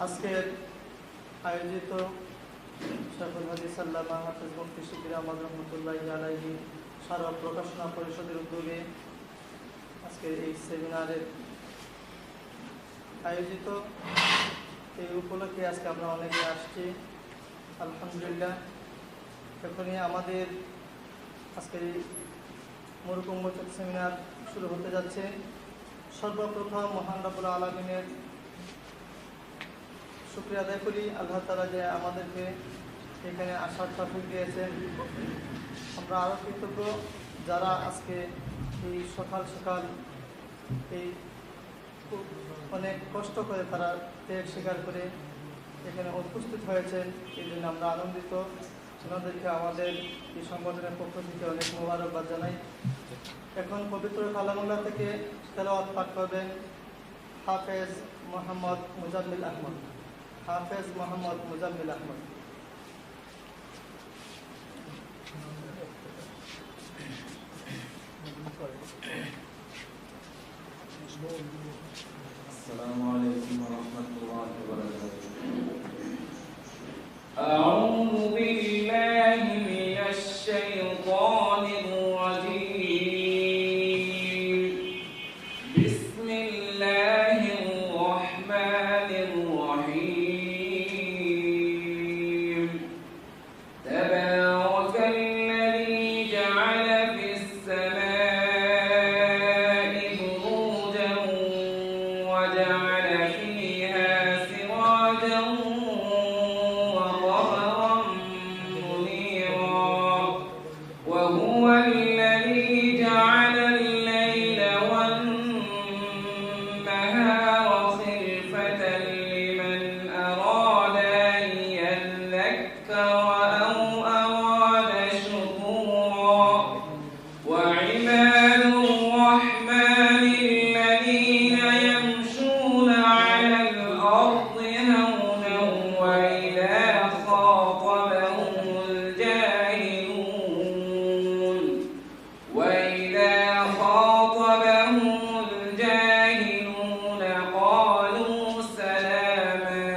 আজকের আয়োজিত শেখুল হাদিস আল্লামা হাফেজ মুফতি শিবির আহমদ রহমতুল্লাহি আলাইহি স্মারক প্রকাশনা পরিষদের উদ্যোগে আজকের এই সেমিনারের আয়োজিত এই উপলক্ষে আজকে আমরা অনেকে আসছি। আলহামদুলিল্লাহ, এখনই আমাদের আজকের এই মরুকুম্ভচক সেমিনার শুরু হতে যাচ্ছে। সর্বপ্রথম মহান রব্বুল আলামিনের শুকরিয়া আদায় করি আল্লাহ তাআলা যে আমাদেরকে এখানে আসার তৌফিক দিয়েছেন। আমরা আরও কৃতজ্ঞ যারা আজকে এই সকাল সকাল এই অনেক কষ্ট করে তারা ত্যাগ স্বীকার করে এখানে উপস্থিত হয়েছেন, এই জন্য আমরা আনন্দিত। ওনাদেরকে আমাদের এই সংগঠনের পক্ষ থেকে অনেক মোবারকবাদ জানাই। এখন পবিত্র কালামুল্লাহ থেকে তেলাওয়াত পাঠ করবেন হাফেজ মোহাম্মদ মুজাম্মিল আহমদ। হাফেজ মোহাম্মদ মুজাম্মিল আহমদ। السلام عليكم ورحمة الله وبركاته. أعوذ بالله من الشيطان الرجيم. بسم الله الرحمن الرحيم. تبارك الذي جعل في السماء بروجا وجعل فيها سراجا وقمرا منيرا وهو الذي جعل الليل والنهار خلفة لمن أراد أن يذكر أو أراد شكورا وعباد الرحمن الذين يمشون على الأرض هونا وإذا خاطبهم الجاهلون قالوا سلاما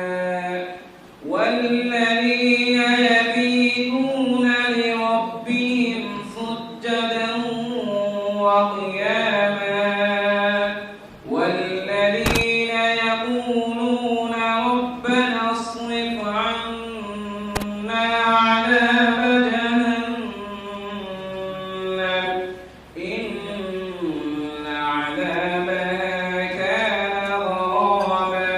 والذين يبيتون لربهم سجدا وقياما والذين يقولون ربنا اصرف عنا عذاب جهنم إن عذابها كان غراما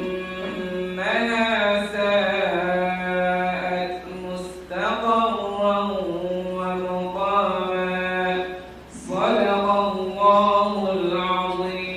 إنها ساءت مستقرا ومقاما صدق الله العظيم.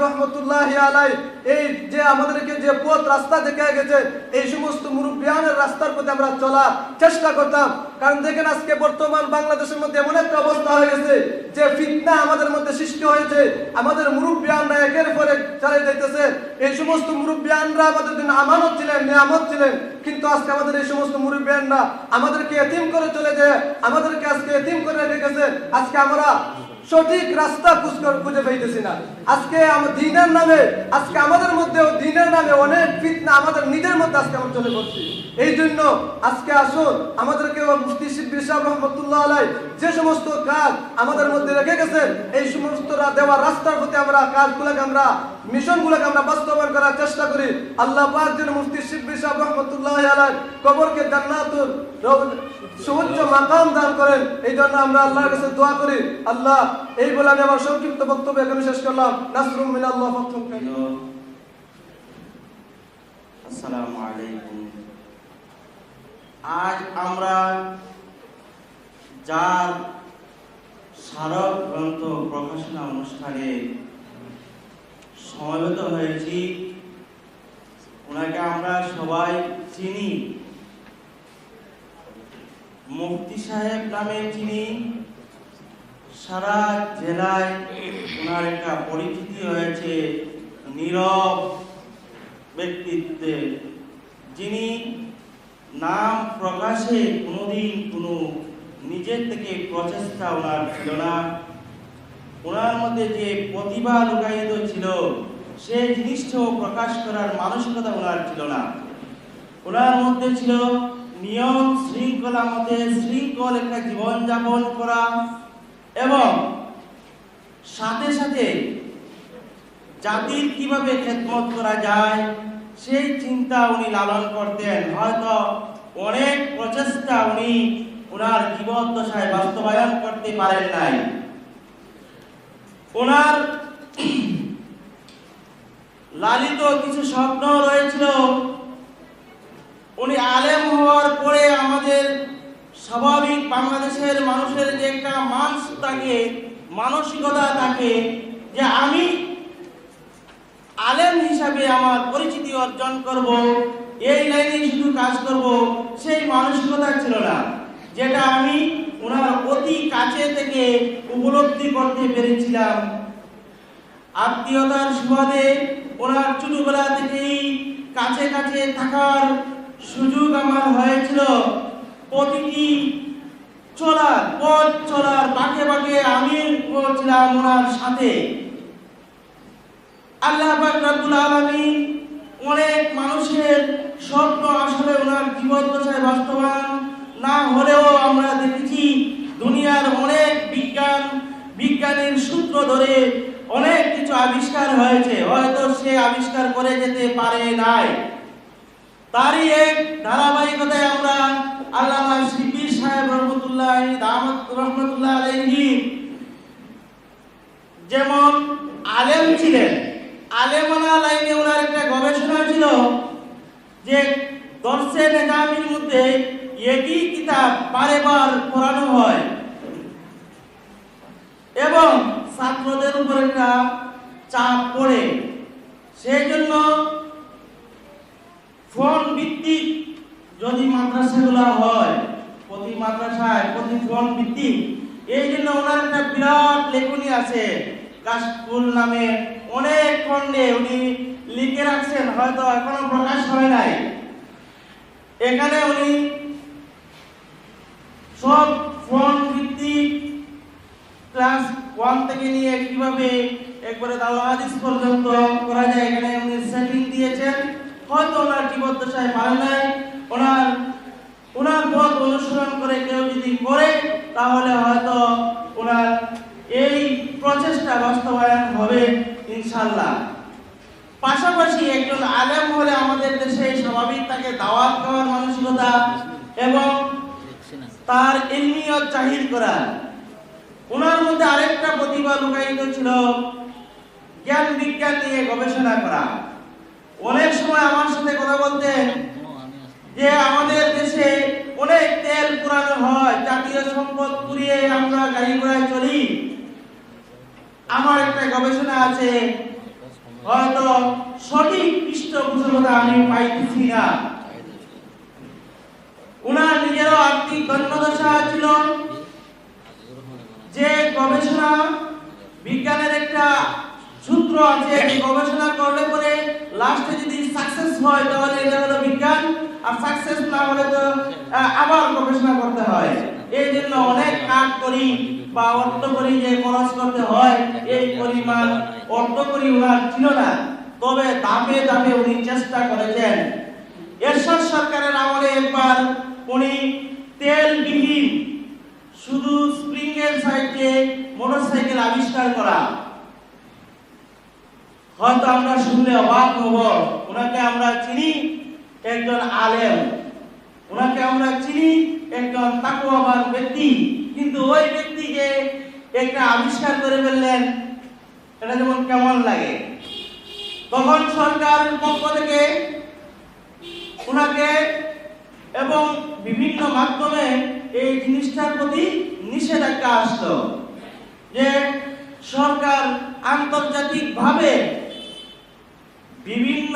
রহমতুল্লাহি আলাই এই যে আমাদেরকে যে পথ রাস্তা দেখায় গেছে, এই সমস্ত মুরব্বিয়ানের রাস্তার পথে আমরা চলার চেষ্টা করতাম। কারণ দেখেন আজকে বর্তমান বাংলাদেশের মধ্যে এমন একটা অবস্থা হয়ে গেছে যে ফিতনা আমাদের মধ্যে সৃষ্টি হয়েছে। আমাদের মুরব্বিয়ানরা একের পর এক চালিয়ে যাইতেছে। এই সমস্ত মুরব্বিয়ানরা আমাদের জন্য আমানত ছিলেন, নিয়ামত ছিলেন, কিন্তু আজকে আমাদের এই সমস্ত মুরব্বিয়ানরা আমাদেরকে এতিম করে চলে যায়, আমাদেরকে আজকে এতিম করে রেখেছে। আজকে আমরা সঠিক রাস্তা খুঁজে পাইতেছি না। আজকে দ্বীনের নামে আজকে আমাদের মধ্যে দ্বীনের নামে অনেক ফিতনা আমাদের নিজের মধ্যে আজকে আমরা চলে করছি। এই জন্য আজকে আসুন আমাদেরকে মুফতি শিবলি সাহেব রহমতুল্লাহ আলাই যে সমস্ত কাজ আমাদের মধ্যে রেখে গেছেন, এই সমস্ত দেওয়া রাস্তার প্রতি আমরা কাজগুলোকে আমরা মিশনগুলোকে আমরা বাস্তবায়ন করার চেষ্টা করি। আল্লাহ পাক যেন মুফতি শিবলি সাহেব রহমতুল্লাহ আলাই কবরকে জান্নাতুল সুউচ্চ মাকাম দান করেন, এই জন্য আমরা আল্লাহর কাছে দোয়া করি। আল্লাহ এই বলে আমি আমার সংক্ষিপ্ত বক্তব্য এখানে শেষ করলাম। নাসরুম মিনাল্লাহ ফাতহুম কারীম। আসসালামু আলাইকুম। আজ আমরা যার স্মারক গ্রন্থ প্রকাশনা অনুষ্ঠানে সমবেত হয়েছি, ওনাকে আমরা সবাই চিনি, মুফতি সাহেব নামে চিনি। সারা জেলায় ওনার একটা পরিচিতি হয়েছে নীরব ব্যক্তিত্বে, যিনি নাম প্রকাশে কোনোদিন কোনো নিজের থেকে প্রচেষ্টা ওনার ছিল না। ওনার মধ্যে যে প্রতিভা লুকায়িত ছিল সেই জিনিসটাও প্রকাশ করার মানসিকতা ওনার ছিল না। ওনার মধ্যে ছিল নিয়ম শৃঙ্খলা মতে শৃঙ্খল একটা জীবনযাপন করা এবং সাথে সাথে জাতির কিভাবে খেদমত করা যায় সেই চিন্তা উনি লালন করতেন। হয়তো অনেক প্রচেষ্টা উনি ওনার জীবদ্দশায় বাস্তবায়ন করতে পারেন নাই। ওনার লালিত কিছু স্বপ্ন রয়েছিল। উনি আলেম হওয়ার পরে আমাদের স্বাভাবিক বাংলাদেশের মানুষের যে একটা মানসিকতা থাকে যে আমি আলেম হিসাবে আমার পরিচিতি অর্জন করব, এই লাইনে শুধু কাজ করব, সেই মানসিকতা ছিল না, যেটা আমি ওনার অতি কাছে থেকে উপলব্ধি করতে পেরেছিলাম। আত্মীয়তার সুবাদে ওনার ছোটবেলা থেকেই কাছে কাছে থাকার সুযোগ আমার হয়েছিল। প্রতিটি পথ চলার বাঁকে বাঁকে আমি ছিলাম ওনার সাথে। আল্লাহ পাক রব্বুল আলামিন অনেক মানুষের স্বপ্ন আসলে ওনার জীবদ্দশায় বাস্তবায়ন না হলেও আমরা দেখেছি দুনিয়ার অনেক বিজ্ঞানীর সূত্র ধরে অনেক কিছু আবিষ্কার হয়েছে, হয়তো সে আবিষ্কার করে যেতে পারে নাই। তারই এক ধারাবাহিকতায় আমরা আল্লামা শিবলী সাহেব রহমতুল্লাহ আলাইহি যেমন আলেম ছিলেন, আলেমানা লাইনে ওনার একটা গবেষণা ছিল যে দর্শে নিজামীর মধ্যে একই কিতাব বারেবার পড়ানো হয় এবং ছাত্রদের উপর একটা চাপ পড়ে, সেই জন্য ফোন ভিত্তিক যদি মাদ্রাসাগুলো হয়, প্রতি মাদ্রাসায় প্রতি ফোন ভিত্তিক, এই জন্য ওনার একটা বিরাট লেখনী আছে কাশফুল নামে, অনেক খণ্ডে উনি লিখে রাখছেন, হয়তো এখনো প্রকাশ হয় নাই। এখানে উনি সব ফোন ভিত্তিক ক্লাস 1 থেকে নিয়ে কিভাবে একবারে দাওয়া হাদিস পর্যন্ত করা যায় এখানে উনি সেটিং দিয়েছেন। হয়তো ওনার জীবদ্দশায় পারেন নাই, ওনার পথ অনুসরণ করে কেউ যদি করে তাহলে হয়তো ওনার এই প্রচেষ্টা বাস্তবায়ন হবে ইনশাআল্লাহ। পাশাপাশি একজন আলেম হলে আমাদের দেশে স্বাভাবিক তাকে দাওয়াত দেওয়ার মানসিকতা এবং তার ইলমিয়ত জাহির করা। ওনার মধ্যে আরেকটা প্রতিভা লুকায়িত ছিল, জ্ঞান বিজ্ঞান নিয়ে গবেষণা করা। অনেক সময় আমার সাথে কথা বলতেন যে আমাদের দেশে অনেক তেল পুরানো হয়, জাতীয় সম্পদ পুড়িয়ে আমরা গাড়ি ঘোড়ায় চলি। আমার একটা গবেষণা আছে, হয়তো সঠিক পৃষ্ঠপোষকতা আমি পাইতেছি না। ওনার নিজেরও আর্থিক দৈন্যদশা ছিল, যে গবেষণা বিজ্ঞানের একটা সূত্র আছে, গবেষণা করলে পরে লাস্টে যদি সাকসেস হয় তাহলে এটা হলো বিজ্ঞান, আর সাকসেস না হলে তো আবার গবেষণা করতে হয়। এই জন্য অনেক কাজ করি বা অর্থ করি যে খরচ করতে হয়, এই পরিমাণ অর্থ করি ওনার ছিল না। তবে ধাপে ধাপে উনি চেষ্টা করেছেন। এরশাদ সরকারের আমলে একবার উনি তেলবিহীন শুধু স্প্রিং এর সাইডে মোটরসাইকেল আবিষ্কার করা, হয়তো আমরা শুনলে অবাক হব। ওনাকে আমরা চিনি একজন আলেম, ওনাকে আমরা চিনি একজন তাকওয়াবান ব্যক্তি, কিন্তু ওই ব্যক্তিকে একটা আবিষ্কার করে ফেললেন, এটা যেমন কেমন লাগে। তখন সরকারের পক্ষ থেকে ওনাকে এবং বিভিন্ন মাধ্যমে এই জিনিসটার প্রতি নিষেধাজ্ঞা আসলো, যে সরকার আন্তর্জাতিকভাবে বিভিন্ন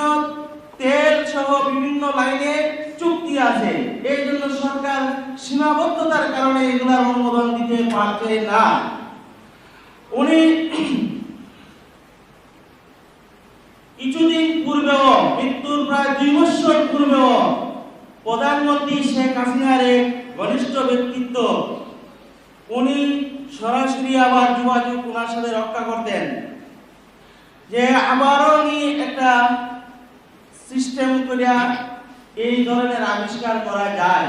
তেল সহ বিভিন্ন লাইনে চুক্তি আছে, এই জন্য সরকার সীমাবদ্ধতার কারণে এগুলার অনুমোদন দিতে পারছে না। উনি কিছুদিন পূর্বেও, মৃত্যুর প্রায় 2 বছর পূর্বেও প্রধানমন্ত্রী শেখ হাসিনার এক ঘনিষ্ঠ ব্যক্তিত্ব, উনি সরাসরি আবার যোগাযোগ ওনার সাথে রক্ষা করতেন। যে আবারও একটা সিস্টেম করিয়া এই ধরনের আবিষ্কার করা যায়,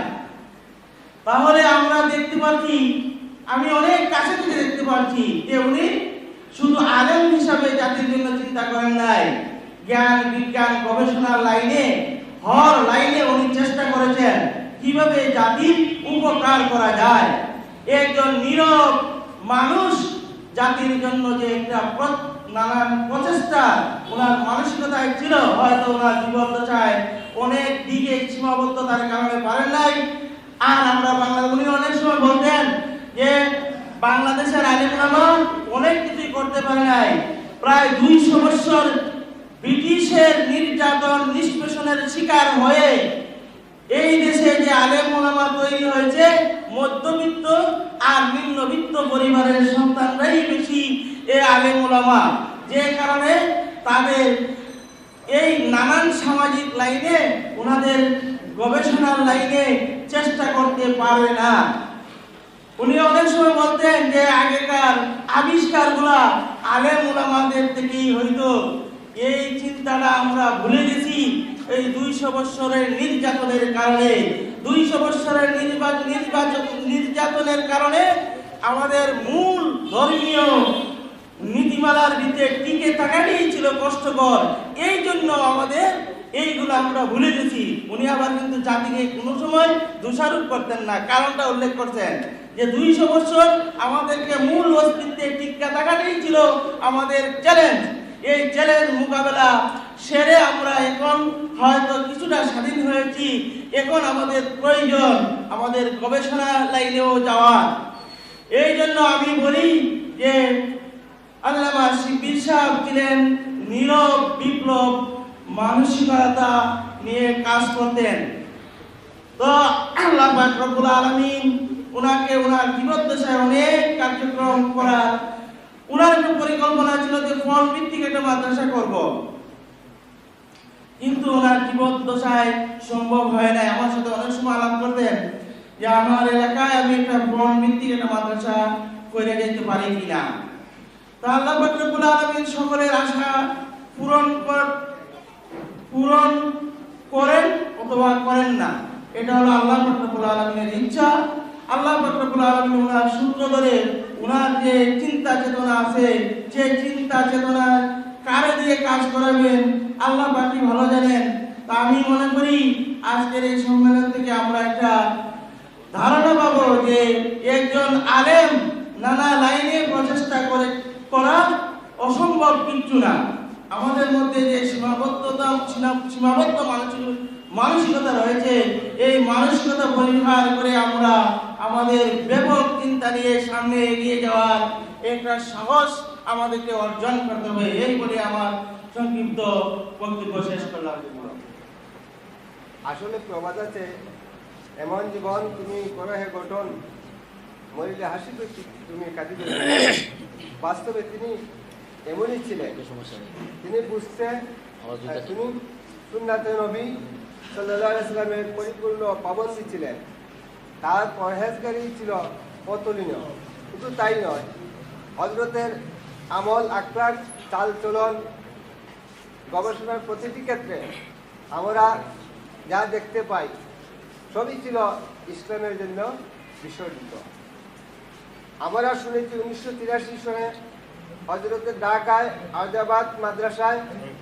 তাহলে আমরা দেখতে পাচ্ছি, আমি অনেক কাছে থেকে দেখতে পাচ্ছি যে উনি শুধু আলেম হিসাবে জাতির জন্য চিন্তা করেন নাই, জ্ঞান বিজ্ঞান গবেষণার লাইনে হর লাইনে উনি চেষ্টা করেছেন কিভাবে জাতির উপকার করা যায়। একজন নীরব মানুষ জাতির জন্য যে একটা নানান প্রচেষ্টা ওনার মানসিকতায় ছিল, হয়তো ওনার জীবদ্দশায় অনেক দিকে সীমাবদ্ধতার কারণে পারেন নাই। আর আমরা উনি অনেক সময় বলতেন যে বাংলাদেশের আলেম ওলামা অনেক কিছুই করতে পারে নাই। প্রায় 200 বছর ব্রিটিশের নির্যাতন নিষ্পেষণের শিকার হয়ে এই দেশে যে আলেম ওলামা তৈরি হয়েছে, মধ্যবিত্ত আর নিম্নবিত্ত পরিবারের সন্তানরাই বেশি এই আলেম ওলামা, যে কারণে তাদের এই নানান সামাজিক লাইনে ওনাদের গবেষণার লাইনে চেষ্টা করতে পারে না। উনি অনেক সময় বলতেন যে আগেকার আবিষ্কারগুলা আলেম ওলামাদের থেকেই হইতো। এই চিন্তাটা আমরা ভুলে গেছি এই 200 বছরের নির্যাতনের কারণে। 200 বছরের নির্যাতনের কারণে আমাদের মূল ধর্মীয় নীতিমালার ভিতরে টিকে থাকাটাই ছিল কষ্টকর। এই জন্য আমাদের এইগুলো আমরা ভুলে গেছি। উনি আবার কিন্তু জাতিকে কোনো সময় দোষারোপ করতেন না, কারণটা উল্লেখ করছেন যে 200 বছর আমাদেরকে মূল অস্তিত্বে টিকে থাকাটাই ছিল আমাদের চ্যালেঞ্জ। এই চ্যালেঞ্জ মোকাবেলা সেরে আমরা এখন হয়তো কিছুটা স্বাধীন হয়েছি। এখন আমাদের প্রয়োজন আমাদের গবেষণা লাইনেও যাওয়া। এই জন্য আমি বলি যে আল্লামা শিবলী সাহেব ছিলেন নীরব বিপ্লব মানসিকতা নিয়ে কাজ করতেন। তো আল্লাহ পাক রব্বুল আলামিন ওনাকে ওনার জীবদ্দশায় অনেক কার্যক্রম করার ওনার একটা পরিকল্পনা ছিল যে ফল ভিত্তিক একটা মাদ্রাসা করব, কিন্তু ওনার জীবদ্দশায় সম্ভব হয় নাই। আমার সাথে অনেক সময় আলাপ করতেন যে আমার এলাকায় আমি একটা ফল ভিত্তিক একটা মাদ্রাসা করে যেতে পারি কিনা। তা আল্লাহ পাক রব্বুল আলামিন সকলের আশা পূরণ করেন অথবা করেন না, এটা হলো আল্লাহ পাক রব্বুল আলামিনের ইচ্ছা। আল্লাহ পাক রব্বুল আলামিন ওনার সূত্র ধরে ওনার যে চিন্তা চেতনা আছে, যে চিন্তা চেতনা কারে দিয়ে কাজ করাবেন আল্লাহ পাকই ভালো জানেন। তা আমি মনে করি আজকের এই সম্মেলন থেকে আমরা একটা ধারণা পাবো যে একজন আলেম নানা লাইনে প্রচেষ্টা করা অসম্ভব কিছু না। আমাদের মধ্যে যে সীমাবদ্ধ মানসিকতা রয়েছে, এই মানসিকতা পরিহার করে আমরা আমাদের ব্যাপক চিন্তা নিয়ে সামনে এগিয়ে যাওয়ার একটা সাহস আমাদেরকে অর্জন করতে হবে। এই বলে আমার সংক্ষিপ্ত বক্তব্য শেষ করলাম। আসলে প্রবাদ আছে, এমন জীবন তুমি করো হে গঠন, মরিলে হাসিবে তুমি কাঁদিবে। বাস্তবে তিনি এমনই ছিলেন। তিনি বুঝতেন তিনি সুন্নাতে নবী সাল্লাল্লাহু আলাইহি ওয়াসাল্লামের পরিপূর্ণ পাবন্দী ছিলেন। তার পরহেজগারি ছিল অতুলনীয়। শুধু তাই নয়, হযরতের আমল আকরার চালচলন গবেষণার প্রতিটি ক্ষেত্রে আমরা যা দেখতে পাই সবই ছিল ইসলামের জন্য বিসর্জিত। আমরা শুনেছি 1983 সনে হযরতের ঢাকায় আহমদাবাদ মাদ্রাসায়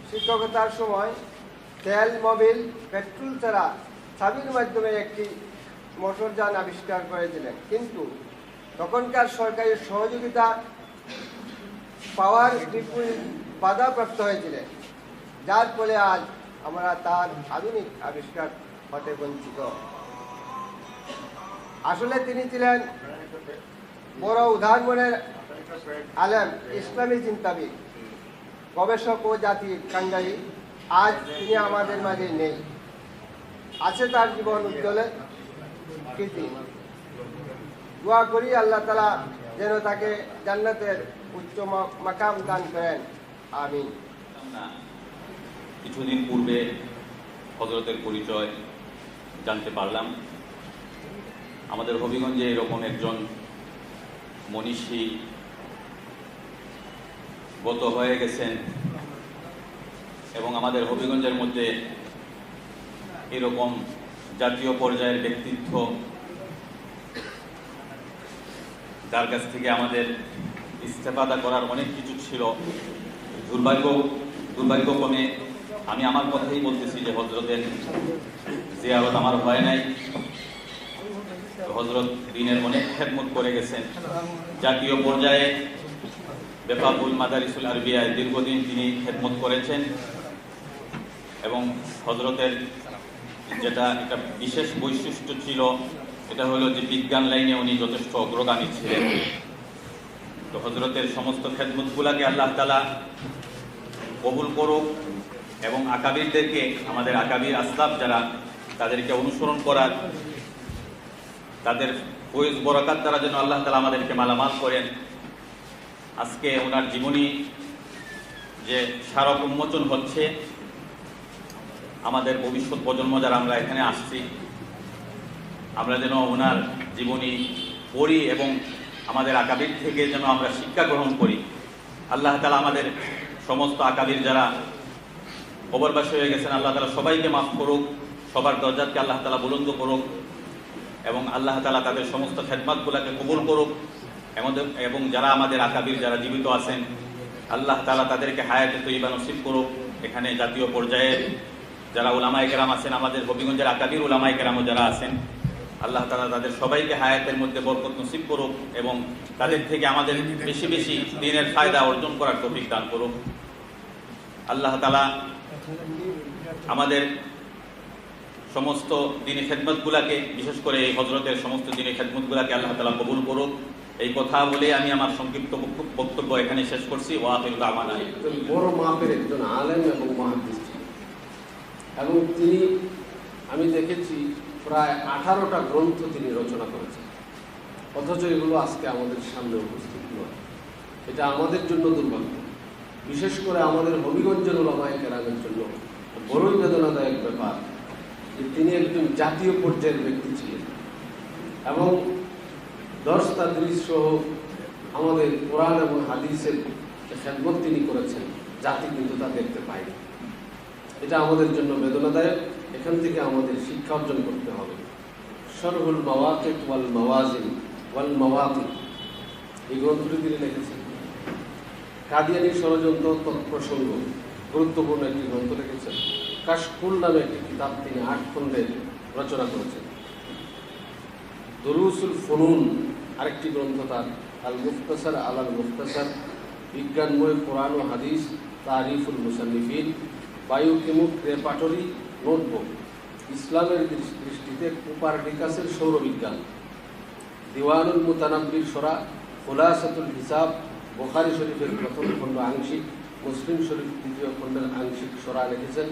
শিক্ষকতার সময় তেল, মোবিল, পেট্রোল ছাড়া চাবির মাধ্যমে একটি মোটরযান আবিষ্কার করেছিলেন। কিন্তু তখনকার সরকারি সহযোগিতা পাওয়ার বাধাপ্রাপ্ত হয়েছিলেন, যার ফলে আজ আমরা তার আধুনিক আবিষ্কার হতে বঞ্চিত। আসলে তিনি ছিলেন বড় উদাহরণের আলেম, ইসলামী চিন্তাবিদ, গবেষক ও জাতির কাঙ্গালী। আজ তিনি আমাদের মাঝে নেই, আছে তার জীবন উজ্জ্বলে কীর্তি। দোয়া করি আল্লাহ তাআলা যেন তাকে জান্নাতের উচ্চ মাকাম দান করেন, আমিন। কিছুদিন পূর্বে হযরতের পরিচয় জানতে পারলাম। আমাদের হবিগঞ্জে এরকম একজন মনীষী গত হয়ে গেছেন এবং আমাদের হবিগঞ্জের মধ্যে এরকম জাতীয় পর্যায়ের ব্যক্তিত্ব, যার কাছ থেকে আমাদের ইস্তেফাদা করার অনেক কিছু ছিল। দুর্ভাগ্যক্রমে আমি আমার কথাই বলতেছি যে হজরতের জিয়ারত আমার হয় নাই। হজরত দিনের অনেক খেদমত করে গেছেন। জাতীয় পর্যায়ে বেফাকুল মাদারিসুল আরবিয়ায় দীর্ঘদিন তিনি খেদমত করেছেন এবং হজরতের যেটা একটা বিশেষ বৈশিষ্ট্য ছিল এটা হলো যে বিজ্ঞান লাইনে উনি যথেষ্ট অগ্রগামী ছিলেন। তো হজরতের সমস্ত খেদমতগুলাকে আল্লাহ তাআলা কবুল করুক এবং আকাবিরদেরকে, আমাদের আকাবির আসলাফ যারা, তাদেরকে অনুসরণ করার, তাদের ফয়েজ বরাকাত দ্বারা যেন আল্লাহ তাআলা আমাদেরকে মালামাল করেন। আজকে ওনার জীবনী যে স্মারক উন্মোচন হচ্ছে, আমাদের ভবিষ্যৎ প্রজন্ম যারা আমরা এখানে আসছি, আমরা যেন ওনার জীবনী পড়ি এবং আমাদের আকাবির থেকে যেন আমরা শিক্ষা গ্রহণ করি। আল্লাহ তাআলা আমাদের সমস্ত আকাবির যারা কবরবাসী হয়ে গেছেন, আল্লাহ তাআলা সবাইকে মাফ করুক, সবার দরজাকে আল্লাহ তাআলা বুলন্দ করুক এবং আল্লাহ তাআলা তাদের সমস্ত খেদমতগুলোকে কবুল করুক। এবং যারা আমাদের আকাবির যারা জীবিত আছেন, আল্লাহ তাআলা তাদেরকে হায়াতে তৈয়বা নসিব করুক। এখানে জাতীয় পর্যায়ে যারা উলামায়ে কেরাম আছেন, আমাদের হবিগঞ্জের আকাবির উলামায়ে কেরামও যারা আছেন, আল্লাহ তাআলা তাদের সবাইকে হায়াতের মধ্যে বরকত নসিব করুক এবং তাদের থেকে আমাদের বেশি বেশি দ্বীনের ফায়দা অর্জন করার তৌফিক দান করুক। আল্লাহ তাআলা আমাদের সমস্ত দ্বীনি খেদমতগুলোকে, বিশেষ করে এই হজরতের সমস্ত দ্বীনি খেদমতগুলোকে আল্লাহ তাআলা কবুল করুক। এই কথা বলে আমি আমার সংক্ষিপ্ত বক্তব্য এখানে শেষ করছি। ওয়া আখিরু দাওয়ানা। বড় মাপের একজন আলেম এবং মুহাদ্দিস ছিলেন এবং তিনি, আমি দেখেছি প্রায় 18টা গ্রন্থ তিনি রচনা করেছেন, অথচ এগুলো আজকে আমাদের সামনে উপস্থিত নয়। এটা আমাদের জন্য দুর্ভাগ্য, বিশেষ করে আমাদের হবিগঞ্জের উলামায়ে কেরামের জন্য বড়ই বেদনাদায়ক ব্যাপার যে তিনি একজন জাতীয় পর্যায়ের ব্যক্তি ছিলেন এবং দর্স তাদরিস সহ আমাদের কোরআন এবং হাদিসের খেদমত তিনি করেছেন, জাতি কিন্তু তা দেখতে পায়নি। এটা আমাদের জন্য বেদনাদায়ক। এখান থেকে আমাদের শিক্ষা অর্জন করতে হবে। শরহুল মাওয়াকিত ওয়াল মাওয়াজিন ওয়াল মাওয়াকিত, এই গ্রন্থটি তিনি লিখেছেন। কাদিয়ানী ষড়যন্ত্র তৎপ্রসঙ্গ, গুরুত্বপূর্ণ একটি গ্রন্থ লিখেছেন। কাশফুল নামে একটি কিতাব তিনি 8 খণ্ডে রচনা করেছেন। দুরুসুল ফুনুন আরেকটি গ্রন্থ তার, আল মুখতাসার আলাল মুখতাসার, বিজ্ঞানময় কোরআন ও হাদিস, তারিফুল মুসান্নিফিন, বায়োকেমিক রেপার্টরি নোটবুক, ইসলামের দৃষ্টিতে কোপারনিকাসের সৌরবিজ্ঞান, দিওয়ানুল মুতানাব্বির সরা, খুলাসাতুল হিসাব, বুখারী শরীফের প্রথম খণ্ড আংশিক, মুসলিম শরীফ দ্বিতীয় খণ্ডের আংশিক সরা লিখেছেন।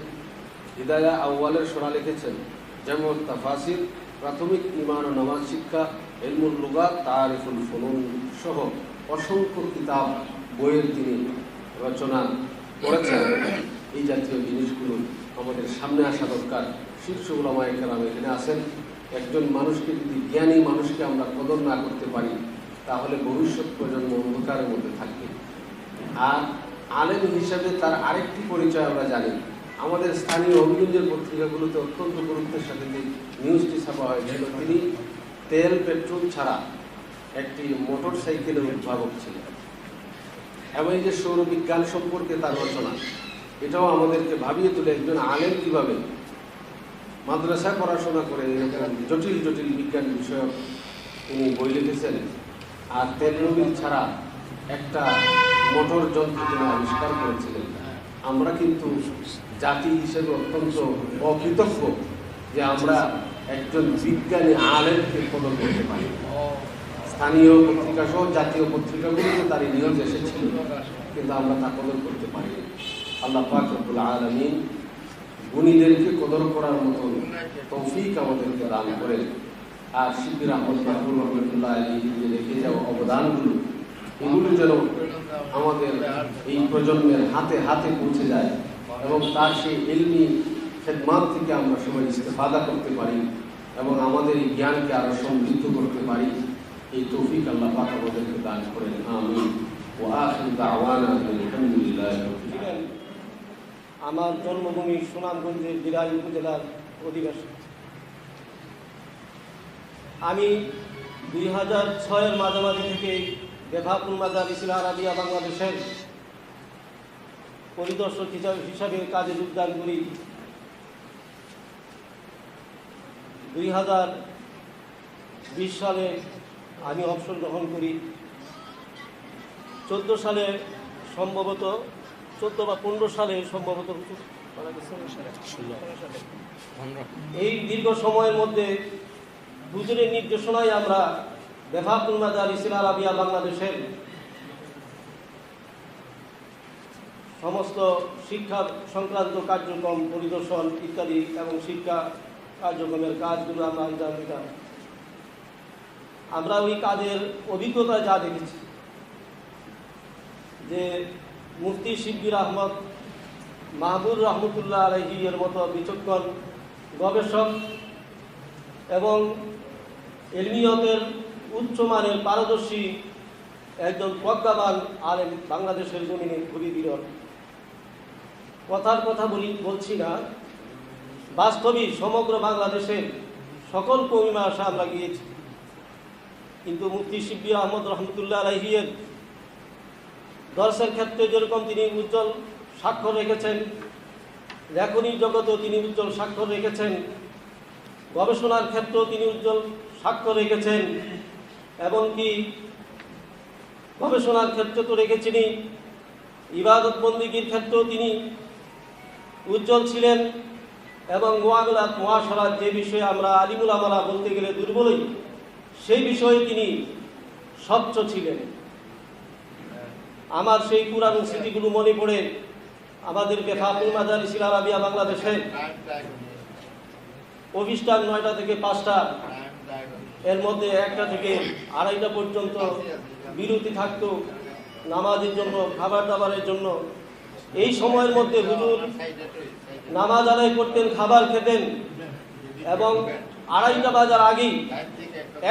হিদায়া আউয়ালের সরা লিখেছেন। যেমন তাফাসির, প্রাথমিক ঈমান ও নামাজ শিক্ষা, ইলমুল লুগাত, তারিফুল ফুনুন সহ অসংখ্য কিতাব বইয়ের তিনি রচনা করেছেন। এই জাতীয় জিনিসগুলো আমাদের সামনে আসা দরকার। শীর্ষ উলামায়ে কেরাম এখানে আছেন। একজন মানুষকে যদি, জ্ঞানী মানুষকে আমরা কদর না করতে পারি, তাহলে ভবিষ্যৎ প্রজন্ম অন্ধকারের মধ্যে থাকবে। আর আলেম হিসাবে তার আরেকটি পরিচয় আমরা জানি। আমাদের স্থানীয় হবিগঞ্জের পত্রিকাগুলোতে অত্যন্ত গুরুত্বের সাথে যে নিউজটি ছাপা হয়েছিল, তিনি তেল পেট্রোল ছাড়া একটি মোটর সাইকেলের উদ্ভাবক ছিলেন এবং এই যে সৌরবিজ্ঞান সম্পর্কে তার রচনা, এটাও আমাদেরকে ভাবিয়ে তোলে একজন আলেম কীভাবে মাদ্রাসায় পড়াশোনা করে এরকম জটিল জটিল বিজ্ঞান বিষয়ক তিনি বই লিখেছেন। আর তেলনবিল ছাড়া একটা মোটর যন্ত্র তিনি আবিষ্কার করেছিলেন। আমরা কিন্তু জাতি হিসেবে অত্যন্ত অকৃতজ্ঞ যে আমরা একজন বিজ্ঞানী আলেমকে কদর করতে পারি। স্থানীয় পত্রিকা সহ জাতীয় পত্রিকাগুলোতে তার নিয়োগ এসেছিল, কিন্তু আমরা তা কদর করতে পারি। আল্লাহ পাক রব্বুল আলামিন গুণীদেরকে কদর করার মতো তৌফিক আমাদেরকে দান করেন। আর শিবির আহমদ বাবুর রহমতুল্লাহ আলাইহি যে রেখে যাওয়া অবদানগুলো, এগুলো যেন আমাদের এই প্রজন্মের হাতে হাতে পৌঁছে যায় এবং তার সেই ইলমি খেদমাত থেকে আমরা সবাই ইস্তেফাদা করতে পারি এবং আমাদের এই জ্ঞানকে আরো সমৃদ্ধ করতে পারি। এই তৌফিক আল্লাহ পাক আমাদেরকে দান করেন। আমিন। ওয়া আখিরু দাওয়ানা আলহামদুলিল্লাহি রাব্বিল আলামিন। আমার জন্মভূমি সুনামগঞ্জের বিরাই উপজেলার অধিবাসী। আমি 2006-এর মাঝামাঝি থেকে বেভাকুল মাজার ইসলাম আরাবিয়া বাংলাদেশের পরিদর্শক হিসাবে কাজে যোগদান করি। 2020 সালে আমি অবসর গ্রহণ করি। 14 সালে সম্ভবত 14 বা 15 সালে সম্ভবত এই দীর্ঘ সময়ের মধ্যে হুজুরের নির্দেশনায় আমরা বেভাকুল মাজার ইসলাম আরাবিয়া বাংলাদেশের সমস্ত শিক্ষা সংক্রান্ত কার্যক্রম পরিদর্শন ইত্যাদি এবং শিক্ষা কার্যক্রমের কাজগুলো আমরা আঞ্জাম দিতাম। আমরা ওই কাজের অভিজ্ঞতা যা দেখেছি যে মুফতি শিববির আহমদ মাহবুর রহমতুল্লাহ আলাইহি এর মতো বিচক্ষণ গবেষক এবং এলমিয়তের উচ্চমানের পারদর্শী একজন প্রজ্ঞাবান আলেম বাংলাদেশের জমিনে খুবই বিরল। কথার কথা বলছি না, বাস্তবিক সমগ্র বাংলাদেশের সকল কৌমিমাশা আমরা গিয়েছি, কিন্তু মুফতি শিববির আহমদ রহমতুল্লাহ আলাইহির দর্শের ক্ষেত্রে যেরকম তিনি উজ্জ্বল স্বাক্ষর রেখেছেন, লেখনী জগতেও তিনি উজ্জ্বল স্বাক্ষর রেখেছেন, গবেষণার ক্ষেত্রেও তিনি উজ্জ্বল স্বাক্ষর রেখেছেন, এবং কি গবেষণার ক্ষেত্রে তো রেখেছিনি, ইবাদত বন্দিগির ক্ষেত্রেও তিনি উজ্জ্বল ছিলেন, এবং মুআমালাত মুআশারাত যে বিষয়ে আমরা আলিমুল আমারা বলতে গেলে দুর্বলই, সেই বিষয়ে তিনি স্বচ্ছ ছিলেন। আমার সেই পুরানো স্মৃতিগুলো মনে পড়ে আমাদের বেভাকুল মাজার ইসলাম আরাবিয়া বাংলাদেশের অফিসটার 9টা থেকে 5টা, এর মধ্যে 1টা থেকে 2:30 পর্যন্ত বিরতি থাকতো নামাজের জন্য, খাবার দাবারের জন্য। এই সময়ের মধ্যে হুজুর নামাজ আদায় করতেন, খাবার খেতেন, এবং 2:30 বাজার আগেই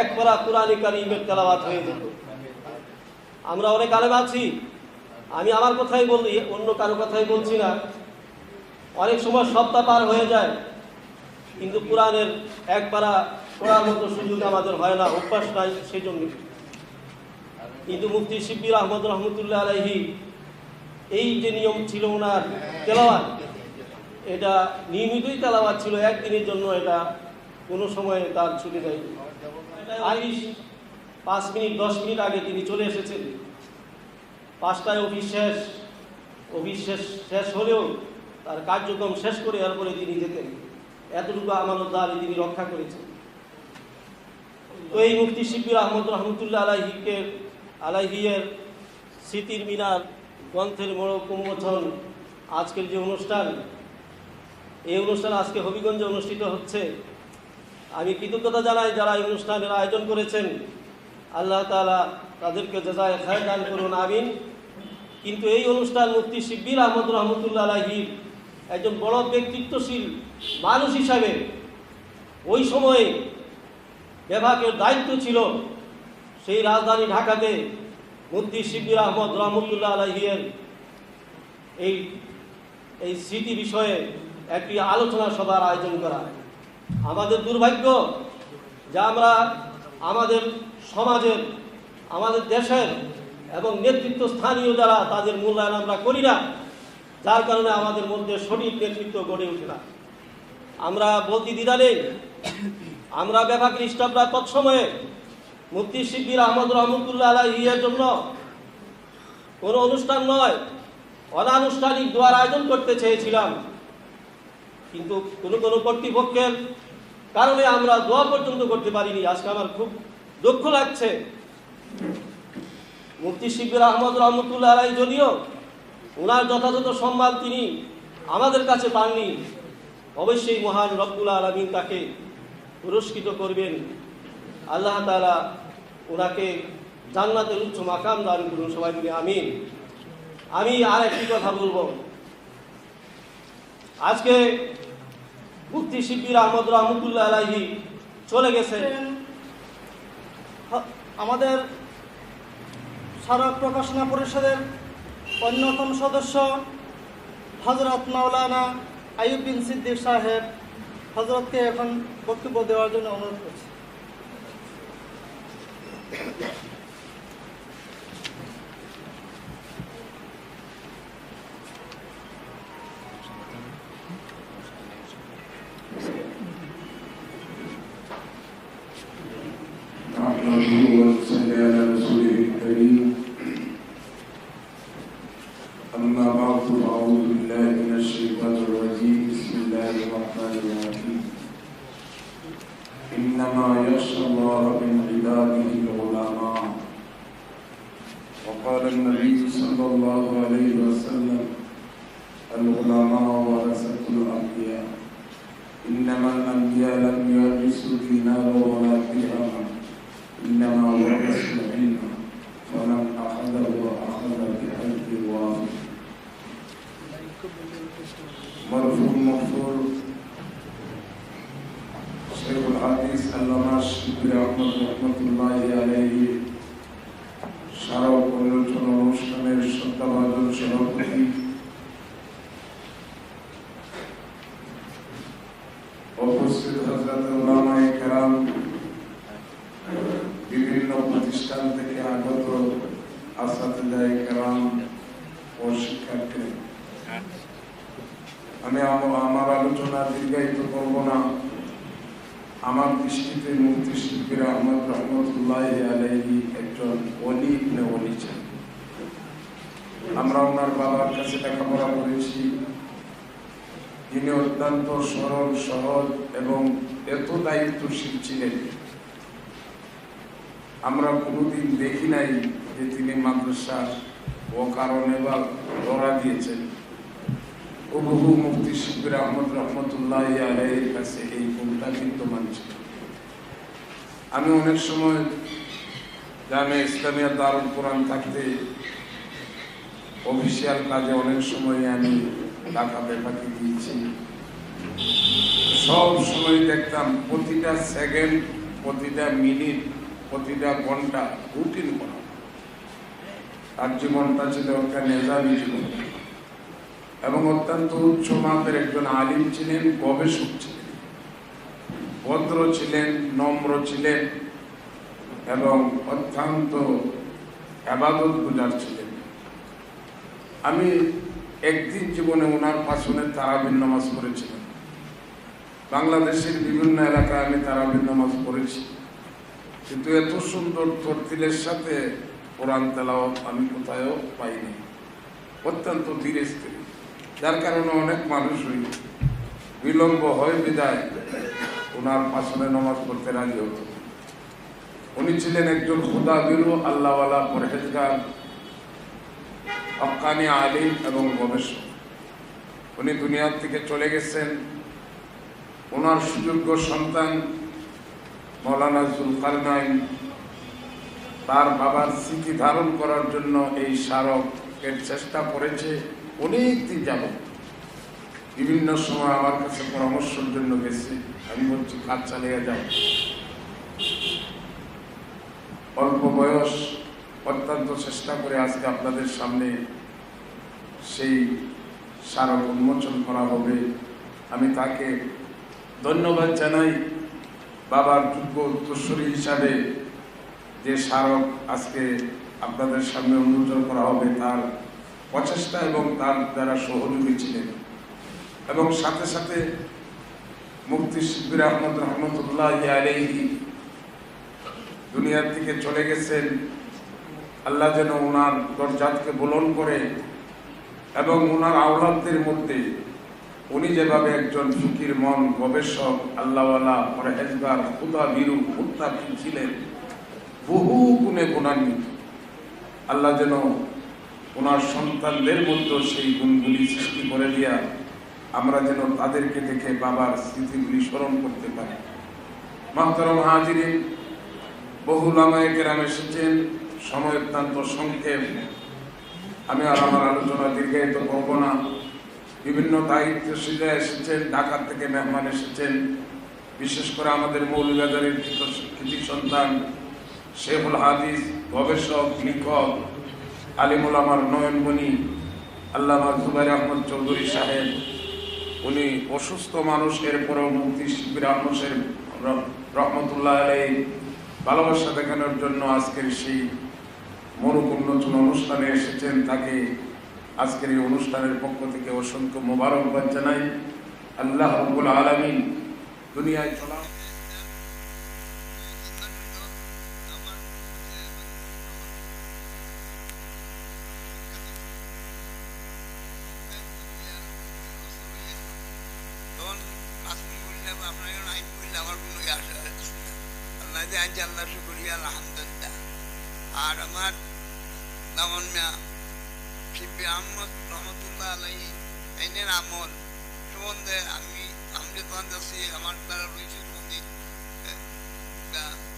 এক পারা কুরআন কারীমের তেলাওয়াত হয়ে যেত। আমরা অনেক আলেম আছি, আমি আমার কথাই বলি, অন্য কারো কথাই বলছি না। অনেক সময় সপ্তাহ পার হয়ে যায়, কিন্তু কোরআনের এক পারা পড়ার মতো সুযোগ আমাদের হয় না, অভ্যাস নাই সেই জন্য। কিন্তু মুফতি শিববির আহমদ রহমতুল্লাহ আলাইহি এই যে নিয়ম ছিল ওনার তেলাওয়াত, এটা নিয়মিতই তেলাওয়াত ছিল, একদিনের জন্য এটা কোনো সময় তার ছুটি দেয়। 5 মিনিট 10 মিনিট আগে তিনি চলে এসেছেন। 5টায় অফিস শেষ হলেও তার কার্যক্রম শেষ করে এরপরে তিনি যেতেন। এতটুকু আমানতদারি তিনি রক্ষা করেছেন। তো এই মুফতি শিববির আহমদ রহমতুল্লাহ আলাইহির স্মৃতির মিনার গ্রন্থের উন্মোচন আজকের যে অনুষ্ঠান, এই অনুষ্ঠান আজকে হবিগঞ্জে অনুষ্ঠিত হচ্ছে। আমি কৃতজ্ঞতা জানাই যারা এই অনুষ্ঠানের আয়োজন করেছেন। আল্লাহ তাআলা তাদেরকে জাযায়ে খায়র দান করুন, আমিন। কিন্তু এই অনুষ্ঠান মুফতি শিববির আহমদ রহমতুল্লাহ আলাইহির একজন বড় ব্যক্তিত্বশীল মানুষ হিসাবে ওই সময়ে বিভাগের দায়িত্ব ছিল সেই রাজধানী ঢাকাতে মুফতি শিববির আহমদ রহমতুল্লাহ আলাইহির এই স্মৃতি বিষয়ে একটি আলোচনা সভার আয়োজন করা। আমাদের দুর্ভাগ্য যে আমরা আমাদের সমাজের, আমাদের দেশের এবং নেতৃত্ব স্থানীয় যারা, তাদের মূল্যায়ন আমরা করি না, যার কারণে আমাদের মধ্যে সঠিক নেতৃত্ব গড়ে ওঠে না। আমরা বলতে দ্বিধা নেই, আমরা বিভাগের স্টাফরা তৎসময়ে মুফতি শিববির আহমদ রহমতুল্লাহ আলাইহির জন্য কোনো অনুষ্ঠান নয়, অনানুষ্ঠানিক দোয়ার আয়োজন করতে চেয়েছিলাম, কিন্তু কোনো কর্তৃপক্ষের কারণে আমরা দোয়া পর্যন্ত করতে পারিনি। আজকে আমার খুব দুঃখ লাগছে। মুফতি শিববির আহমদ রহমতুল্লাহ আলাইহি যদিও ওনার যথাযথ সম্মান তিনি আমাদের কাছে পাননি, অবশ্যই মহান রব্বুল আলামিন তাকে পুরস্কৃত করবেন। আল্লাহ তাআলা ওনাকে জান্নাতের উচ্চ মাকাম দান করুন, সবাই মিলে আমিন। আমি আর একটি কথা বলবো। আজকে মুফতি শিববির আহমদ রহমতুল্লাহ আলাইহি চলে গেছেন। আমাদের স্মারক প্রকাশনা পরিষদের অন্যতম সদস্য হজরত মাওলানা আইয়ুব বিন সিদ্দিক সাহেব হজরতকে এখন বক্তব্য দেওয়ার জন্য অনুরোধ করছি। أما بعد فأعوذ بالله من الشيطان الرجيم بسم الله الرحمن الرحيم إنما يخشى الله من عباده العلماء وقال النبي صلى الله عليه وسلم العلماء ورثة الأنبياء إنما الأنبياء لم يورثوا دينارا ولا درهما إنما ورثوا العلم فمن أخذه أخذ بحظ وافر مرفوع مغفور شيخ الحديث علامة শিবলি আহমদ রহমতুল্লাহি আলাইহি স্মারক উন্মোচন অনুষ্ঠানের শ্রদ্ধাভাজন সভাপতি উপস্থিত হযরত উলামায়ে কেরাম, বিভিন্ন প্রতিষ্ঠান থেকে আগত আসাতিজায়ে কেরাম ও শিক্ষার্থী, আমি আমার আলোচনা দীর্ঘায়িত করব না। আমার দৃষ্টিতে মুফতি শিবলি আহমদ রহমতুল্লাহি আলাইহি একজন ওলি ইবনে ওলি ছিলেন। আমরা ওনার বাবার কাছে লেখাপড়া করেছি। তিনি অত্যন্ত সরল সহজ এবং এত দায়িত্বশীল ছিলেন, আমরা কোনোদিন দেখি নাই যে তিনি মাদ্রাসা ও কারণে বা ধরা দিয়েছেন। বহু মুফতি শিবলি আহমদ রহমতুল্লাহি আলাইহির কাছে এই গুণটা বিদ্যমান ছিল। আমি অনেক সময় জামিয়া ইসলামিয়া দারুল কোরআন থাকতে অফিসিয়াল কাজে অনেক সময় আমি ঢাকা বেফাকি দিয়েছি। সব সময় দেখতাম প্রতিটা সেকেন্ড, প্রতিটা মিনিট, প্রতিটা ঘন্টা রুটিন করা। তার জীবনটা ছিল একটা নেজামি জীবন এবং অত্যন্ত উচ্চ মাপের একজন আলিম ছিলেন, গবেষক ছিলেন, ভদ্র ছিলেন, নম্র ছিলেন এবং অত্যন্ত ইবাদত গুজার ছিলেন। আমি একদিন জীবনে ওনার পাশনে তারাবির নামাজ পড়েছিলাম। বাংলাদেশের বিভিন্ন এলাকায় আমি তারাবির নামাজ পড়েছি, কিন্তু এত সুন্দর তরতিলের সাথে কোরআন তেলাওয়াত আমি কোথাও পাইনি। অত্যন্ত ধীরে স্থির, যার কারণে অনেক মানুষই বিলম্ব হয় বিদায় ওনার পাশনে নামাজ পড়তে রাজি হতো। উনি ছিলেন একজন খুদাবিরু, আল্লাহওয়ালা, পরহেজগার, হক্কানি আলিম এবং গবেষক। উনি দুনিয়ার থেকে চলে গেছেন। ওনার সুযোগ্য সন্তান মৌলানা জুলকারনাইন তার বাবার স্মৃতি ধারণ করার জন্য এই স্মারকের চেষ্টা করেছে অনেক দিন যাবত। বিভিন্ন সময় আমার কাছে পরামর্শের জন্য গেছে। আমি বলছি কাজ চালিয়ে যাও। অল্প বয়স, অত্যন্ত চেষ্টা করে আজকে আপনাদের সামনে সেই স্মারক উন্মোচন করা হবে। আমি তাকে ধন্যবাদ জানাই। বাবার যোগ্য উত্তরসূরি হিসাবে যে স্মারক আজকে আপনাদের সামনে উন্মোচন করা হবে, তার প্রচেষ্টা এবং তার যারা সহযোগী ছিলেন, এবং সাথে সাথে মুফতি শিবলি আহমদ রহমতুল্লাহি আলাইহি দুনিয়ার থেকে চলে গেছেন। আল্লাহ যেন ওনার দরজাতকে বুলন্দ করে এবং ওনার আওলাদদের মধ্যে উনি যেভাবে একজন ফিকির মন, গবেষক, আল্লাহওয়ালা, পরহেজগার, খুদা ভীরু, মুত্তাকি ছিলেন, বহু গুণে গুণান্বিত, আল্লাহ যেন ওনার সন্তানদের মধ্যে সেই গুণগুলি সৃষ্টি করে দিয়া আমরা যেন তাদেরকে দেখে বাবার স্মৃতিগুলি স্মরণ করতে পারি। মুহতারাম হাজিরিন, বহু উলামায়ে কেরাম এসেছেন, সময় অত্যন্ত সংক্ষেপ। আমি আর আমার আলোচনা দীর্ঘায়িত করব না। বিভিন্ন দায়িত্বশীলরা এসেছেন, ঢাকা থেকে মেহমান এসেছেন। বিশেষ করে আমাদের মৌলভীবাজারের কৃতি সন্তান শেখুল হাদিস, গবেষক, লিখক, আলিমুল আমার নয়নমণি আল্লামা জুবাইর আহমদ চৌধুরী সাহেব, উনি অসুস্থ মানুষের পরেও মুফতি শিবির আহমদ সাহেব রহমতুল্লাহ আলাইহি ভালোবাসা দেখানোর জন্য আজকের সেই মরুক উন্মোচন অনুষ্ঠানে এসেছেন। তাকে আজকের এই অনুষ্ঠানের পক্ষ থেকে অসংখ্য মোবারকবাদ জানাই। আল্লাহ রাব্বুল আলামিন দুনিয়ায় চলা আলহামদুলিল্লাহ। আর আমার দামন মিয়া শিবির আহমদ রহমতুল্লাহ আলাইহি আইনের আমল সম্বন্ধে আমি তখন যাচ্ছি আমার দ্বারা রয়েছে মন্দির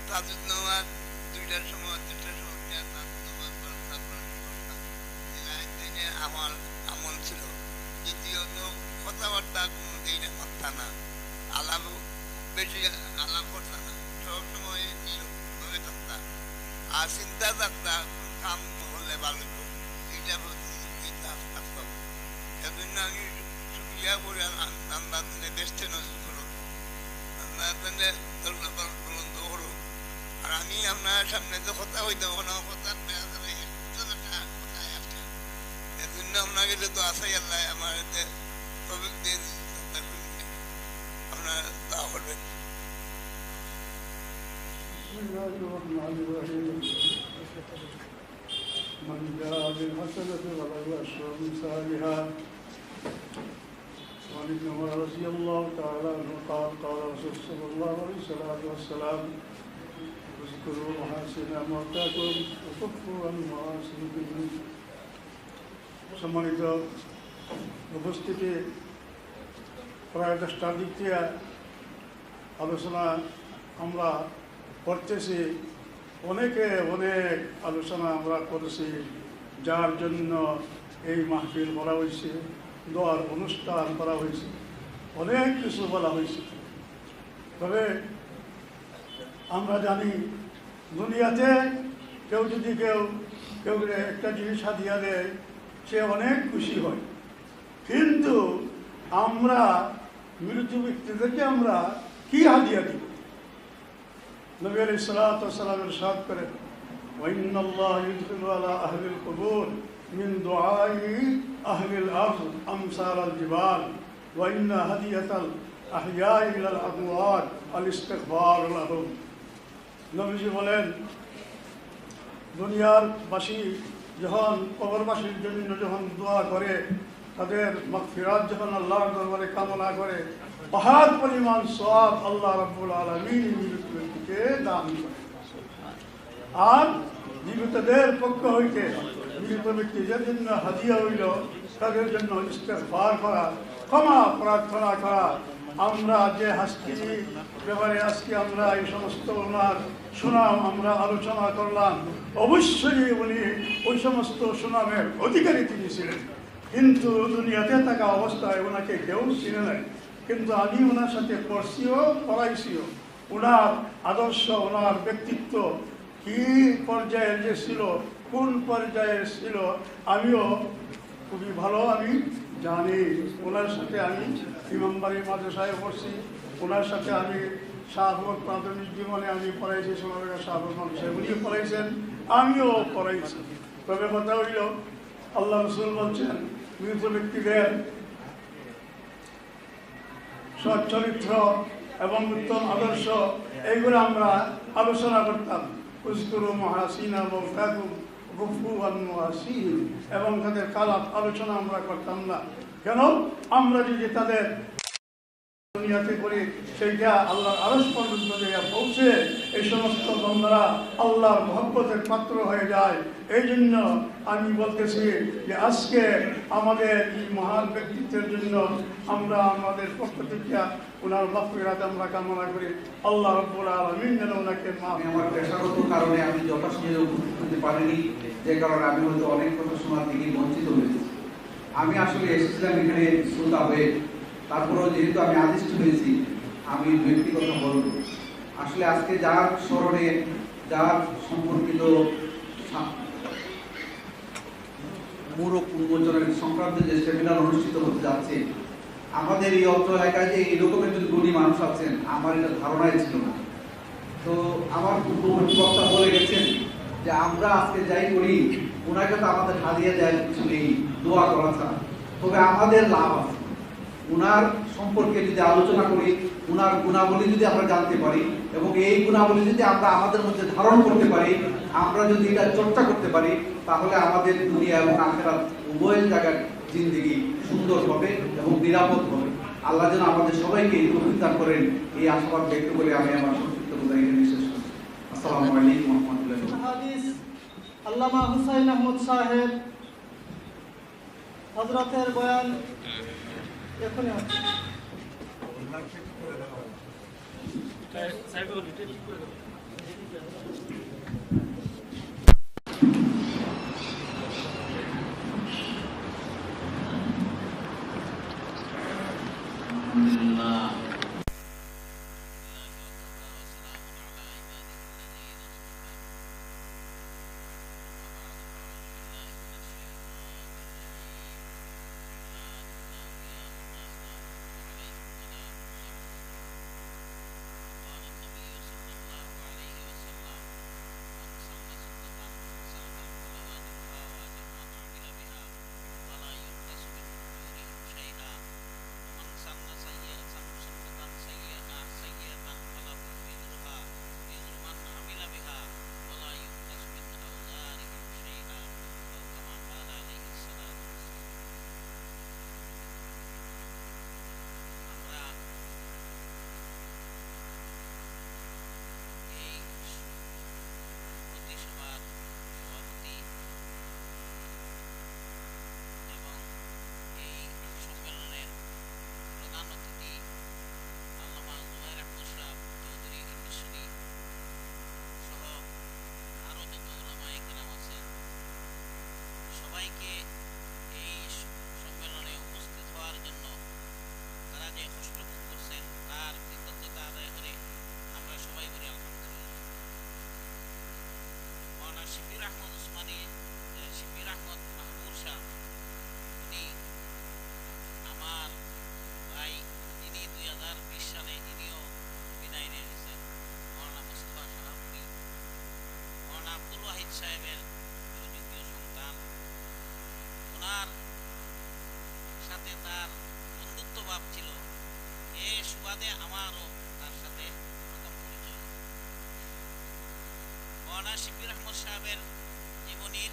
তাজুদ নামাজ 2টার সময় 3টার সময় আমার আমল ছিল। দ্বিতীয়ত কথাবার্তা কোনো দিই না, কথা না, আলাপ বেশি আলাপ করতা না, সব সময় নীরবে থাকতাম আর চিন্তা থাকতাম কাম হলে ভালো এইটা থাকতাম। এজন্য আমি সুবিধা করে আল্লাহ বেস্টে নজর করো, আল্লাহ বলন্দ করো। আর আমি আপনার সামনে তো কথা হইতে কোনো কথা কোথায় আছে, এজন্য আপনাকে তো আসাই আল্লাহ আমার এতে তবিক দিয়ে আপনার তা করবেন। من جاء بالحسنة فله عشر أمثالها وعن ابن عمر رضي الله تعالى عنه قال قال رسول صلى الله عليه وسلم اذكروا محاسن موتاكم وكفوا عن محاسنكم। সম্মানিত উপস্থিতি, প্রায় 10টার দিক থেকে আলোচনা আমরা করতেছি। অনেকে অনেক আলোচনা আমরা করেছি, যার জন্য এই মাহফিল করা হয়েছে, দোয়ার অনুষ্ঠান করা হয়েছে, অনেক কিছু বলা হয়েছে। তবে আমরা জানি দুনিয়াতে কেউ যদি কেউ একটা জিনিস হাদিয়া দেয় সে অনেক খুশি হয়, কিন্তু আমরা মৃত ব্যক্তিদেরকে আমরা কি হাদিয়া দিব? নবী আলাইহিস সালাতু ওয়াস সালাম ইরশাদ করেন, ওয়া ইন্নাল্লাহা ইউদখিলু আলা আহলিল কুবুর মিন দুআই আহলিল আরদ আমসালাল জিবাল ওয়া ইন্না হাদিয়াতাল আহইয়াই ইলাল আমওয়াত আল ইস্তিগফার লাহুম। নবীজি বলেন, দুনিয়ার বাসী যখন কবরবাসীর জন্য যখন দোয়া করে, তাদের মাগফিরাত যখন আল্লাহর দরবারে কামনা করে, পাহাড় পরিমাণ সওয়াব আল্লাহ রাব্বুল আলামিন মৃত ব্যক্তিকে দান করে। আর জীবিতদের পক্ষ হইতে মৃত ব্যক্তি যে জন্য হাদিয়া হইল তাদের জন্য ইস্তিগফার করা, ক্ষমা প্রার্থনা করা। আমরা যে হাসকির ব্যাপারে আজকে আমরা এই সমস্ত ওনার সুনাম আমরা আলোচনা করলাম, অবশ্যই উনি ওই সমস্ত সুনামের অধিকারী তিনি ছিলেন, কিন্তু দুনিয়াতে থাকা অবস্থায় ওনাকে কেউ চিনে নাই। কিন্তু আমি ওনার সাথে পড়ছিও, পড়াইছিও। ওনার আদর্শ, ওনার ব্যক্তিত্ব কি পর্যায়ের যে ছিল, কোন পর্যায়ের ছিল, আমিও খুবই ভালো আমি জানি। ওনার সাথে আমি ইমামবাড়ি মাদ্রাসায় পড়ছি, ওনার সাথে আমি শাহবাগ প্রাথমিক জীবনে আমি পড়াইছি, সোনারগা শাহবাগ মাদ্রাসায় উনিও পড়াইছেন, আমিও পড়াইছি। তবে কথা হইল, আল্লাহ রাসূল বলছেন মৃত ব্যক্তিদের সৎ চরিত্র এবং উত্তম আদর্শ এইগুলো আমরা আলোচনা করতাম। উযকুরু মাহাসিনা মাওতাকুম ওয়াকুফু আন মুআসিহিম, এবং তাদের কালাপ আলোচনা আমরা করতাম না। কেন? আমরা যদি তাদের দুনিয়াতে করি, সেইটা আল্লাহর আরশ পর্যন্ত পৌঁছে এই সমস্ত বান্দারা আল্লাহর মহব্বতের পাত্র হয়ে যায়। এই জন্য আমি বলতেছি যে আজকে আমাদের এই মহান ব্যক্তিত্বের জন্য আমরা আমাদের পক্ষ থেকে ওনার মাগফিরাত আমরা কামনা করি। আল্লাহ রাব্বুল আলামিন যেন ওনাকে মাফ। আমার পেশাগত কারণে আমি যথাসময়ে উপস্থিত হতে পারিনি, যে কারণে আমি হয়তো অনেক কথা শোনার থেকে বঞ্চিত হয়েছি। আমি আসলে এসেছিলাম এখানে শ্রোতা হয়ে, তারপরেও যেহেতু আমি আদিষ্ট হয়েছি, আমি ব্যক্তিগত বলব। আসলে আজকে যার স্মরণে, যার সম্পর্কিত মূরক উন্মোচনের সংক্রান্ত যে সেমিনার অনুষ্ঠিত হতে যাচ্ছে, আমাদের এই অঞ্চল এলাকায় যে এরকম একজন গুণী মানুষ আছেন আমার এটা ধারণাই ছিল না। তো আমার পূর্ববর্তী বক্তা বলে গেছেন যে আমরা আজকে যাই করি ওনাকে তো আমাদের হারিয়ে দেয় কিছু নেই, দোয়া করা ছাড়া। তবে আমাদের লাভ আছে, উনার সম্পর্কে যদি আলোচনা করি, উনার গুণাবলী যদি আমরা জানতে পারি এবং এই গুণাবলী যদি আমরা আমাদের মধ্যে ধারণ করতে পারি, আমরা যদি এটা চর্চা করতে পারি, তাহলে আমাদের দুনিয়া এবং আখিরাত উভয় জায়গার জিন্দেগি সুন্দর হবে এবং নিরাপদ হবে। আল্লাহ যেন আমাদের সবাইকে তৌফিক দান করেন, এই আশাবাদ ব্যক্ত করে আমি আমার সংক্ষিপ্ত কথা এখানে শেষ করছি। আসসালামু আলাইকুম ওয়া রাহমাতুল্লাহি। হাদিস আল্লামা হুসাইন আহমদ সাহেব হযরতের বয়ান এখনই হচ্ছে। সাহেবের দ্বিতীয় সন্তান, ওনার সাথে তার বন্ধুত্ব ভাব ছিল, এ সুবাদে আমারও তার সাথে প্রথম পরিচয়। মওলানা শিবির আহমদ সাহেবের জীবনীর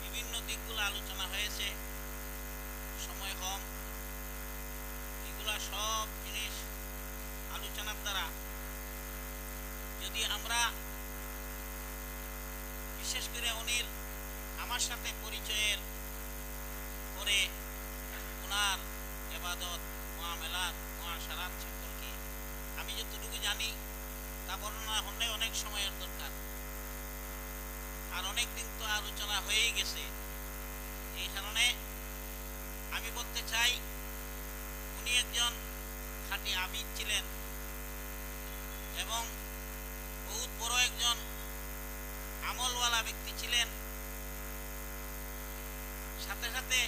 বিভিন্ন দিকগুলো আলোচনা হয়েছে, সময় কম, এগুলা সব জিনিস আলোচনার দ্বারা যদি আমরা বিশেষ করে উনির আমার সাথে পরিচয়ের পরে ওনার ইবাদত, মুআমালাত, মুআশারাত সম্পর্কে আমি যতটুকু জানি তা বর্ণনা হলে অনেক সময়ের দরকার, আর অনেক দিন তো আলোচনা হয়েই গেছে। এই কারণে আমি বলতে চাই উনি একজন খাঁটি আবিদ ছিলেন এবং বহুত বড় একজন আমলওয়ালা ব্যক্তি ছিলেন। সাথে সাথে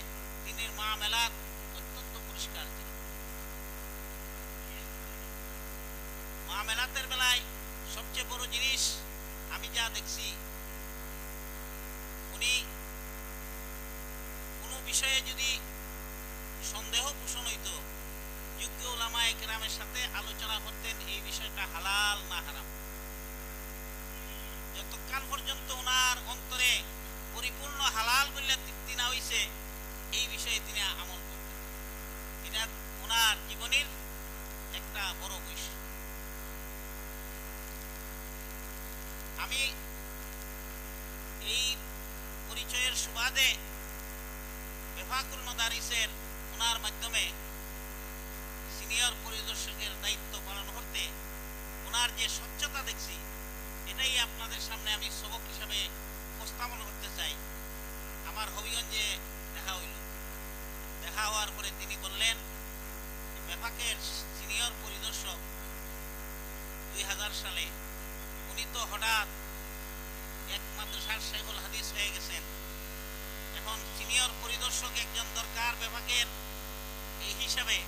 তিনি মুআমালাত অত্যন্ত পরিষ্কার ছিলেন। মুআমালাতের বেলায় সবচেয়ে বড় জিনিস আমি যা দেখছি, উনি কোনো বিষয়ে যদি সন্দেহ পোষণ হইত, যোগ্য উলামায়ে কেরামের সাথে আলোচনা করতেন এই বিষয়টা হালাল না হারাম। যতক্ষণ পর্যন্ত ওনার অন্তরে পরিপূর্ণ হালাল বললে তৃপ্তি না হইছে এই বিষয়ে তিনি আমল করতেন। এটা ওনার জীবনের একটা বড় বৈশিষ্ট্য। আমি এই পরিচয়ের সুবাদে বেফাকুল মাদারিসের ওনার মাধ্যমে সিনিয়র পরিদর্শকের দায়িত্ব পালন করতে ওনার যে স্বচ্ছতা দেখছি, এটাই আপনাদের সামনে আমি সবক হিসাবে উপস্থাপন করতে চাই। আমার হবিগঞ্জে দেখা হইল, দেখা হওয়ার পরে তিনি বললেন বেফাকের সিনিয়র পরিদর্শক 2000 সালে উনি তো হঠাৎ এক মাদ্রাসার শেখুল হাদিস হয়ে গেছেন, একজন সিনিয়র পরিদর্শক একজন দরকার বিভাগের, এই হিসাবে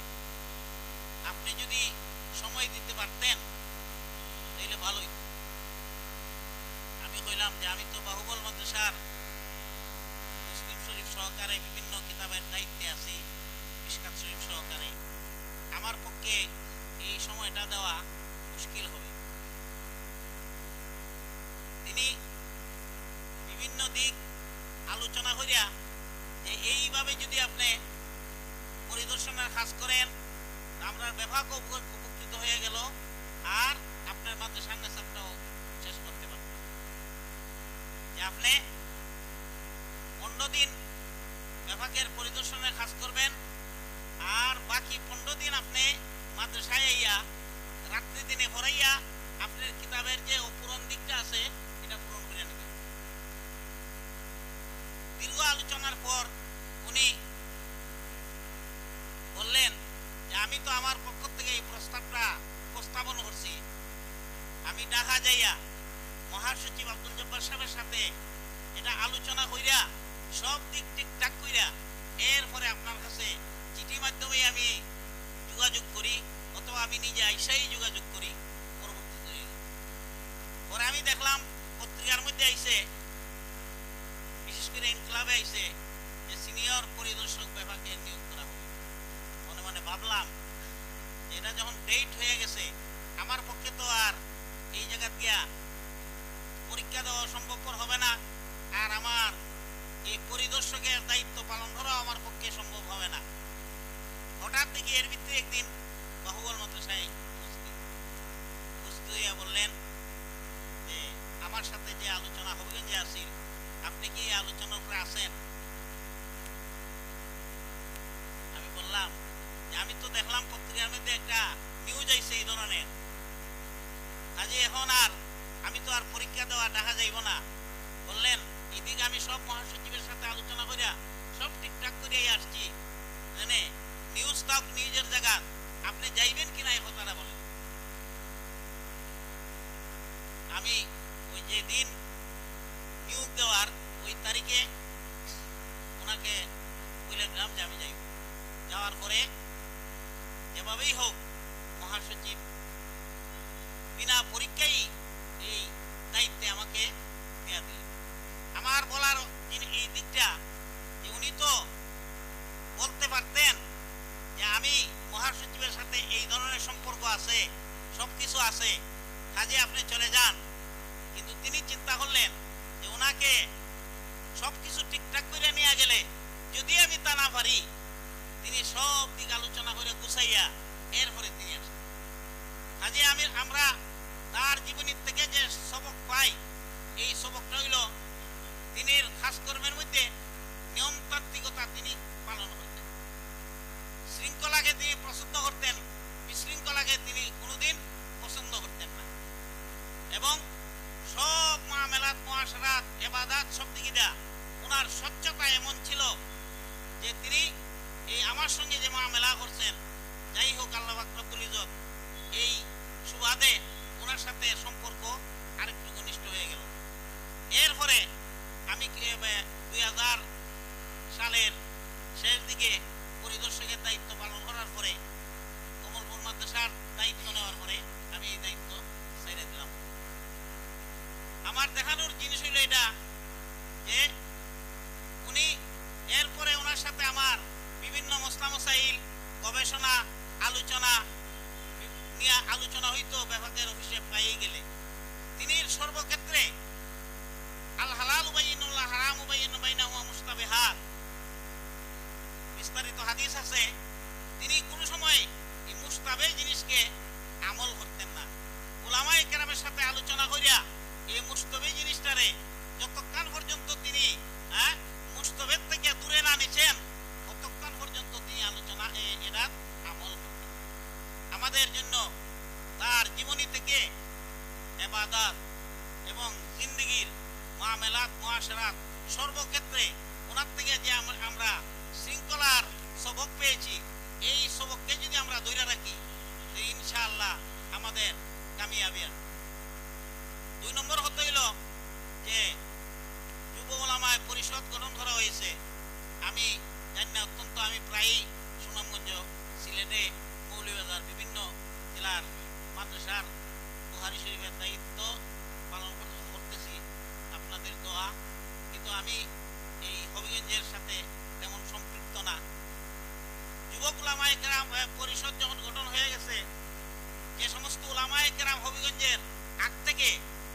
আপনি যদি সময় দিতে পারতেন তাহলে ভালোই। আমি কইলাম যে আমি তো বাহুবল মাদ্রাসার মুসলিম শরীফ সহকারে বিভিন্ন কিতাবের দায়িত্বে আছি, মিশকাত শরীফ সহকারে, আমার পক্ষে এই সময়টা দেওয়া মুশকিল হবে। তিনি বিভিন্ন দিক আলোচনা করিয়া যে এইভাবে যদি আপনি পরিদর্শনের কাজ করেন আমরা বিভাগ উপকৃত হয়ে গেল, আর আপনার মাদ্রাসার নেশাটাও শেষ করতে পারবেন। যে আপনি 15 দিন বিভাগের পরিদর্শনের কাজ করবেন, আর বাকি 15 দিন আপনি মাদ্রাসায় আইয়া রাত্রি দিনে ভরাইয়া আপনার কিতাবের যে অপূরণ দিকটা আছে এটা পূরণ করে নেবেন। দীর্ঘ আলোচনার পর উনি বললেন যে আমি তো আমার পক্ষ থেকে এই প্রস্তাবটা উপস্থাপন করছি, আমি ঢাকা যাইয়া মহাসচিব আব্দুল জব্বার সাহেবের সাথে এটা আলোচনা কইরা সব দিক ঠিকঠাক কইরা এরপরে আপনার কাছে চিঠি মাধ্যমে আমি যোগাযোগ করি, অথবা আমি নিজে আইসাই যোগাযোগ করি। পরবর্তীতে পরে আমি দেখলাম পত্রিকার মধ্যে আইছে, বিশেষ করে ইনকলাবে আইছে যে সিনিয়র পরিদর্শক বিভাগে নিয়োগ করা হবে। মনে মনে ভাবলাম এটা যখন ডেট হয়ে গেছে আমার পক্ষে তো আর এই জায়গা দিয়া পরীক্ষা দেওয়া সম্ভবপর হবে না, আর আমার এই পরিদর্শকের দায়িত্ব পালন করা আমার পক্ষে সম্ভব হবে না। হঠাৎ দেখি এর ভিতরে একদিন বাহুবল মাদ্রাসায় উপস্থিত হইয়া বললেন যে আমার সাথে যে আলোচনা হবে যে আসিল, আপনি কি এই আলোচনার উপরে আছেন? আমি বললাম যে আমি তো দেখলাম পত্রিকার মধ্যে একটা নিউজ আইছে এই ধরনের, কাজে এখন আর আমি তো আর পরীক্ষা দেওয়া দেখা যাইব না। বললেন এদিকে আমি সব মহাসচিবের সাথে আলোচনা করিয়া সব ঠিকঠাক করিয়াই আসছি, জানে নিউজ তাও নিউজের জায়গা, আপনি যাইবেন কিনা এই কথাটা বলেন। আমি ওই যে দিন নিয়োগ দেওয়ার ওই তারিখে ওনাকে বললাম যে আমি যাইব। যাওয়ার পরে যেভাবেই হোক মহাসচিব বিনা পরীক্ষায় এই দায়িত্বে আমাকে দেয়া দিলেন। আমার বলার এই দিকটা যে উনি তো বলতে পারতেন যে আমি মহাসচিবের সাথে এই ধরনের সম্পর্ক আছে, সবকিছু আছে, কাজে আপনি চলে যান, কিন্তু তিনি চিন্তা করলেন যে ওনাকে সবকিছু ঠিকঠাক করে নিয়ে গেলে যদি আমি তা না পারি, তিনি সব দিক আলোচনা করে গুছাইয়া এরপরে তিনি আসেন। কাজে আমরা তার জীবনী থেকে যে সবক পাই, এই সবকটা হইল তিনি খাস কর্মের মধ্যে নিয়মতান্ত্রিকতা তিনি পালন করতেন, শৃঙ্খলাকে তিনি পছন্দ করতেন, বিশৃঙ্খলাকে তিনি কোনোদিন পছন্দ করতেন না, এবং সব মামেলাত মুআশারাত ইবাদত সব দিকে দেয়া ওনার স্বচ্ছতা এমন ছিল যে তিনি এই আমার সঙ্গে যে মামেলা করছেন, যাই হোক আল্লাহ পাক রব্বুল ইজ্জত এই সুবাদে ওনার সাথে সম্পর্ক আরেকটু ঘনিষ্ঠ হয়ে গেল। এরপরে আমি 2000 সালের শেষ দিকে পরিদর্শকের দায়িত্ব পালন করার পরে কমলপুর মাদ্রাসার দায়িত্ব নেওয়ার পরে আমি এই দায়িত্ব ছেড়ে দিলাম। আমার দেখানোর জিনিস হইল এটা যে উনি এরপরে ওনার সাথে আমার বিভিন্ন মসলা মসাইল গবেষণা আলোচনা নিয়ে আলোচনা হইতো বিভাগের অফিসে পাইয়ে গেলে তিনি সর্বক্ষেত্রে আল হালাল উবাইনুল্লাহ হারাম উবাইনু বাইনাহুমা মুস্তাবিহাত বিস্তারিত হাদিস আছে, তিনি কোনো সময় এই মুস্তাবে জিনিসকে আমল করতেন না। উলামায়ে কেরামের সাথে আলোচনা করিয়া এই মুস্তাবে জিনিসটারে যতক্ষণ পর্যন্ত তিনি মুস্তাবের থেকে দূরে না নিছেন ততক্ষণ পর্যন্ত তিনি আলোচনা এরা আমল করতেন। আমাদের জন্য তার জীবনী থেকে ইবাদত এবং জিন্দেগির মামেলাত মুআশারাত সর্বক্ষেত্রে ওনার থেকে যে আমরা শৃঙ্খলার সবক পেয়েছি, এই সবককে যদি আমরা ধরে রাখি ইনশাআল্লাহ আমাদের কামিয়াবি। 2 নম্বর হতে হইল যে যুব ওলামায় পরিষদ গঠন করা হয়েছে, আমি জানি না, অত্যন্ত আমি প্রায়ই সুনামগঞ্জ, সিলেটে, মৌলভীবাজার বিভিন্ন জেলার মাদ্রাসার বুখারী শরীফের দায়িত্ব পালন করতেছি আপনাদের দোয়া, কিন্তু আমি এই হবিগঞ্জের সাথে তেমন সম্পৃক্ত না। যুবক উলামায়ে কেরাম পরিষদ যখন গঠন হয়ে গেছে, যে সমস্ত উলামায়ে কেরাম হবিগঞ্জের আগ থেকে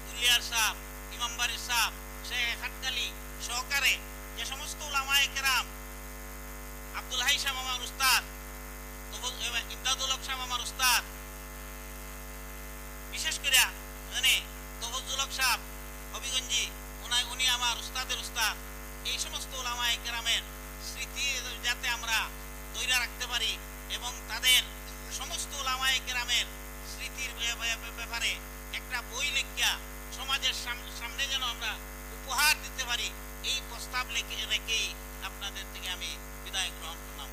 দুলিয়ার সাহেব, ইমামবাড়ির সাহেব, শেখ হাটকালি সহকারে যে সমস্ত উলামায়ে কেরাম, আব্দুল হাই সাহেব আমার উস্তাদ, ইমদাদুল হক সাহেব আমার উস্তাদ, বিশেষ করে তফজ্জুল হক সাহেব হবিগঞ্জি, উনি আমার উস্তাদের উস্তাদ। এই সমস্ত উলামায়ে কেরামের স্মৃতি যাতে আমরা ধরে রাখতে পারি এবং তাদের সমস্ত উলামায়ে কেরামের স্মৃতির ব্যাপারে একটা বই লেখিয়া সমাজের সামনে যেন আমরা উপহার দিতে পারি, এই প্রস্তাব রেখেই আপনাদের থেকে আমি বিদায় গ্রহণ করলাম।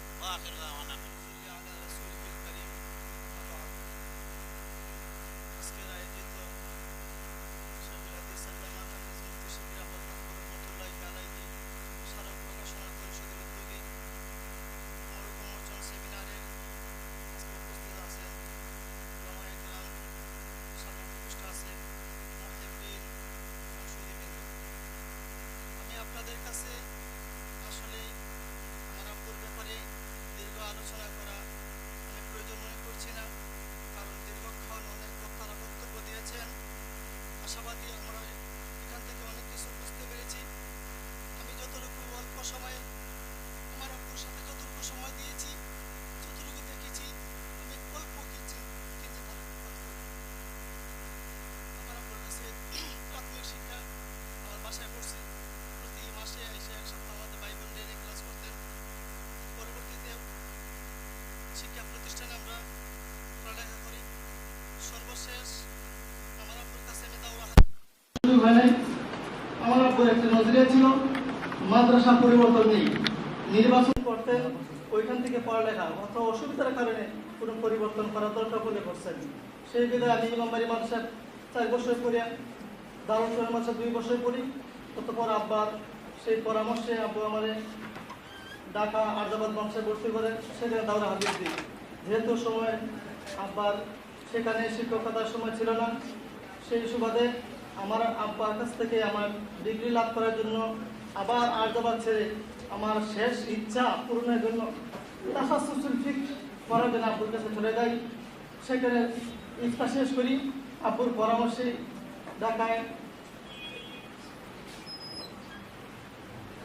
আপনাদের কাছে আসলে আমার আব্বুর ব্যাপারে দীর্ঘ আলোচনা করা আমি প্রয়োজন মনে করছি না, কারণ দীর্ঘক্ষণ অনেক বক্তারা বক্তব্য দিয়েছেন। আশাবাদী আমরা এখান থেকে অনেক কিছু বুঝতে পেরেছি। আমি যতটুকু অল্প সময়ে আমার আব্বুর সাথে যতটুকু সময় দিয়েছি, যতটুকু দেখেছি, আমি অল্প কিছু কিন্তু আমার আব্বুর কাছে প্রাথমিক শিক্ষা আমার বাসায় পড়ছি। প্রতি মাসে এসে এক সপ্তাহ আমাদের বাইবেল নিয়ে ক্লাস করতেন। পরবর্তীতে শিক্ষা প্রতিষ্ঠানে আমরা পড়ালেখা করি। সর্বশেষ আমার আব্বুর কাছে আমি দাওরা আমার আব্বুর একটা নজরিয়া ছিল, মাদ্রাসা পরিবর্তন নেই, নির্বাচন করতেন, ওইখান থেকে পড়ালেখা অত অসুবিধার কারণে কোনো পরিবর্তন করা দরকার বলে করছেন। সেই বিধায় আমি ইমামবাড়ি মাদ্রাসা 4 বছর পড়িয়া, দারুল কোরআন মাদ্রাসা 2 বছর পড়ি। ততপর আব্বার সেই পরামর্শে আব্বু আমাদের ঢাকা আর্যাবাদ বংশে ভর্তি করে সেখানে দাওরা হাদিস দিই। যেহেতু সময় আব্বার সেখানে শিক্ষকতার সময় ছিল না, সেই সুবাদে আমার আব্বার কাছ থেকে আমার ডিগ্রি লাভ করার জন্য আবার আর্যাবাদ ছেড়ে আমার শেষ ইচ্ছা পূরণের জন্য তাসাসসুল ফিকহ পড়ার জন্য আব্বুর কাছে চলে যাই। সেখানে ইচ্ছা শেষ করি। আব্বুর পরামর্শে ঢাকায়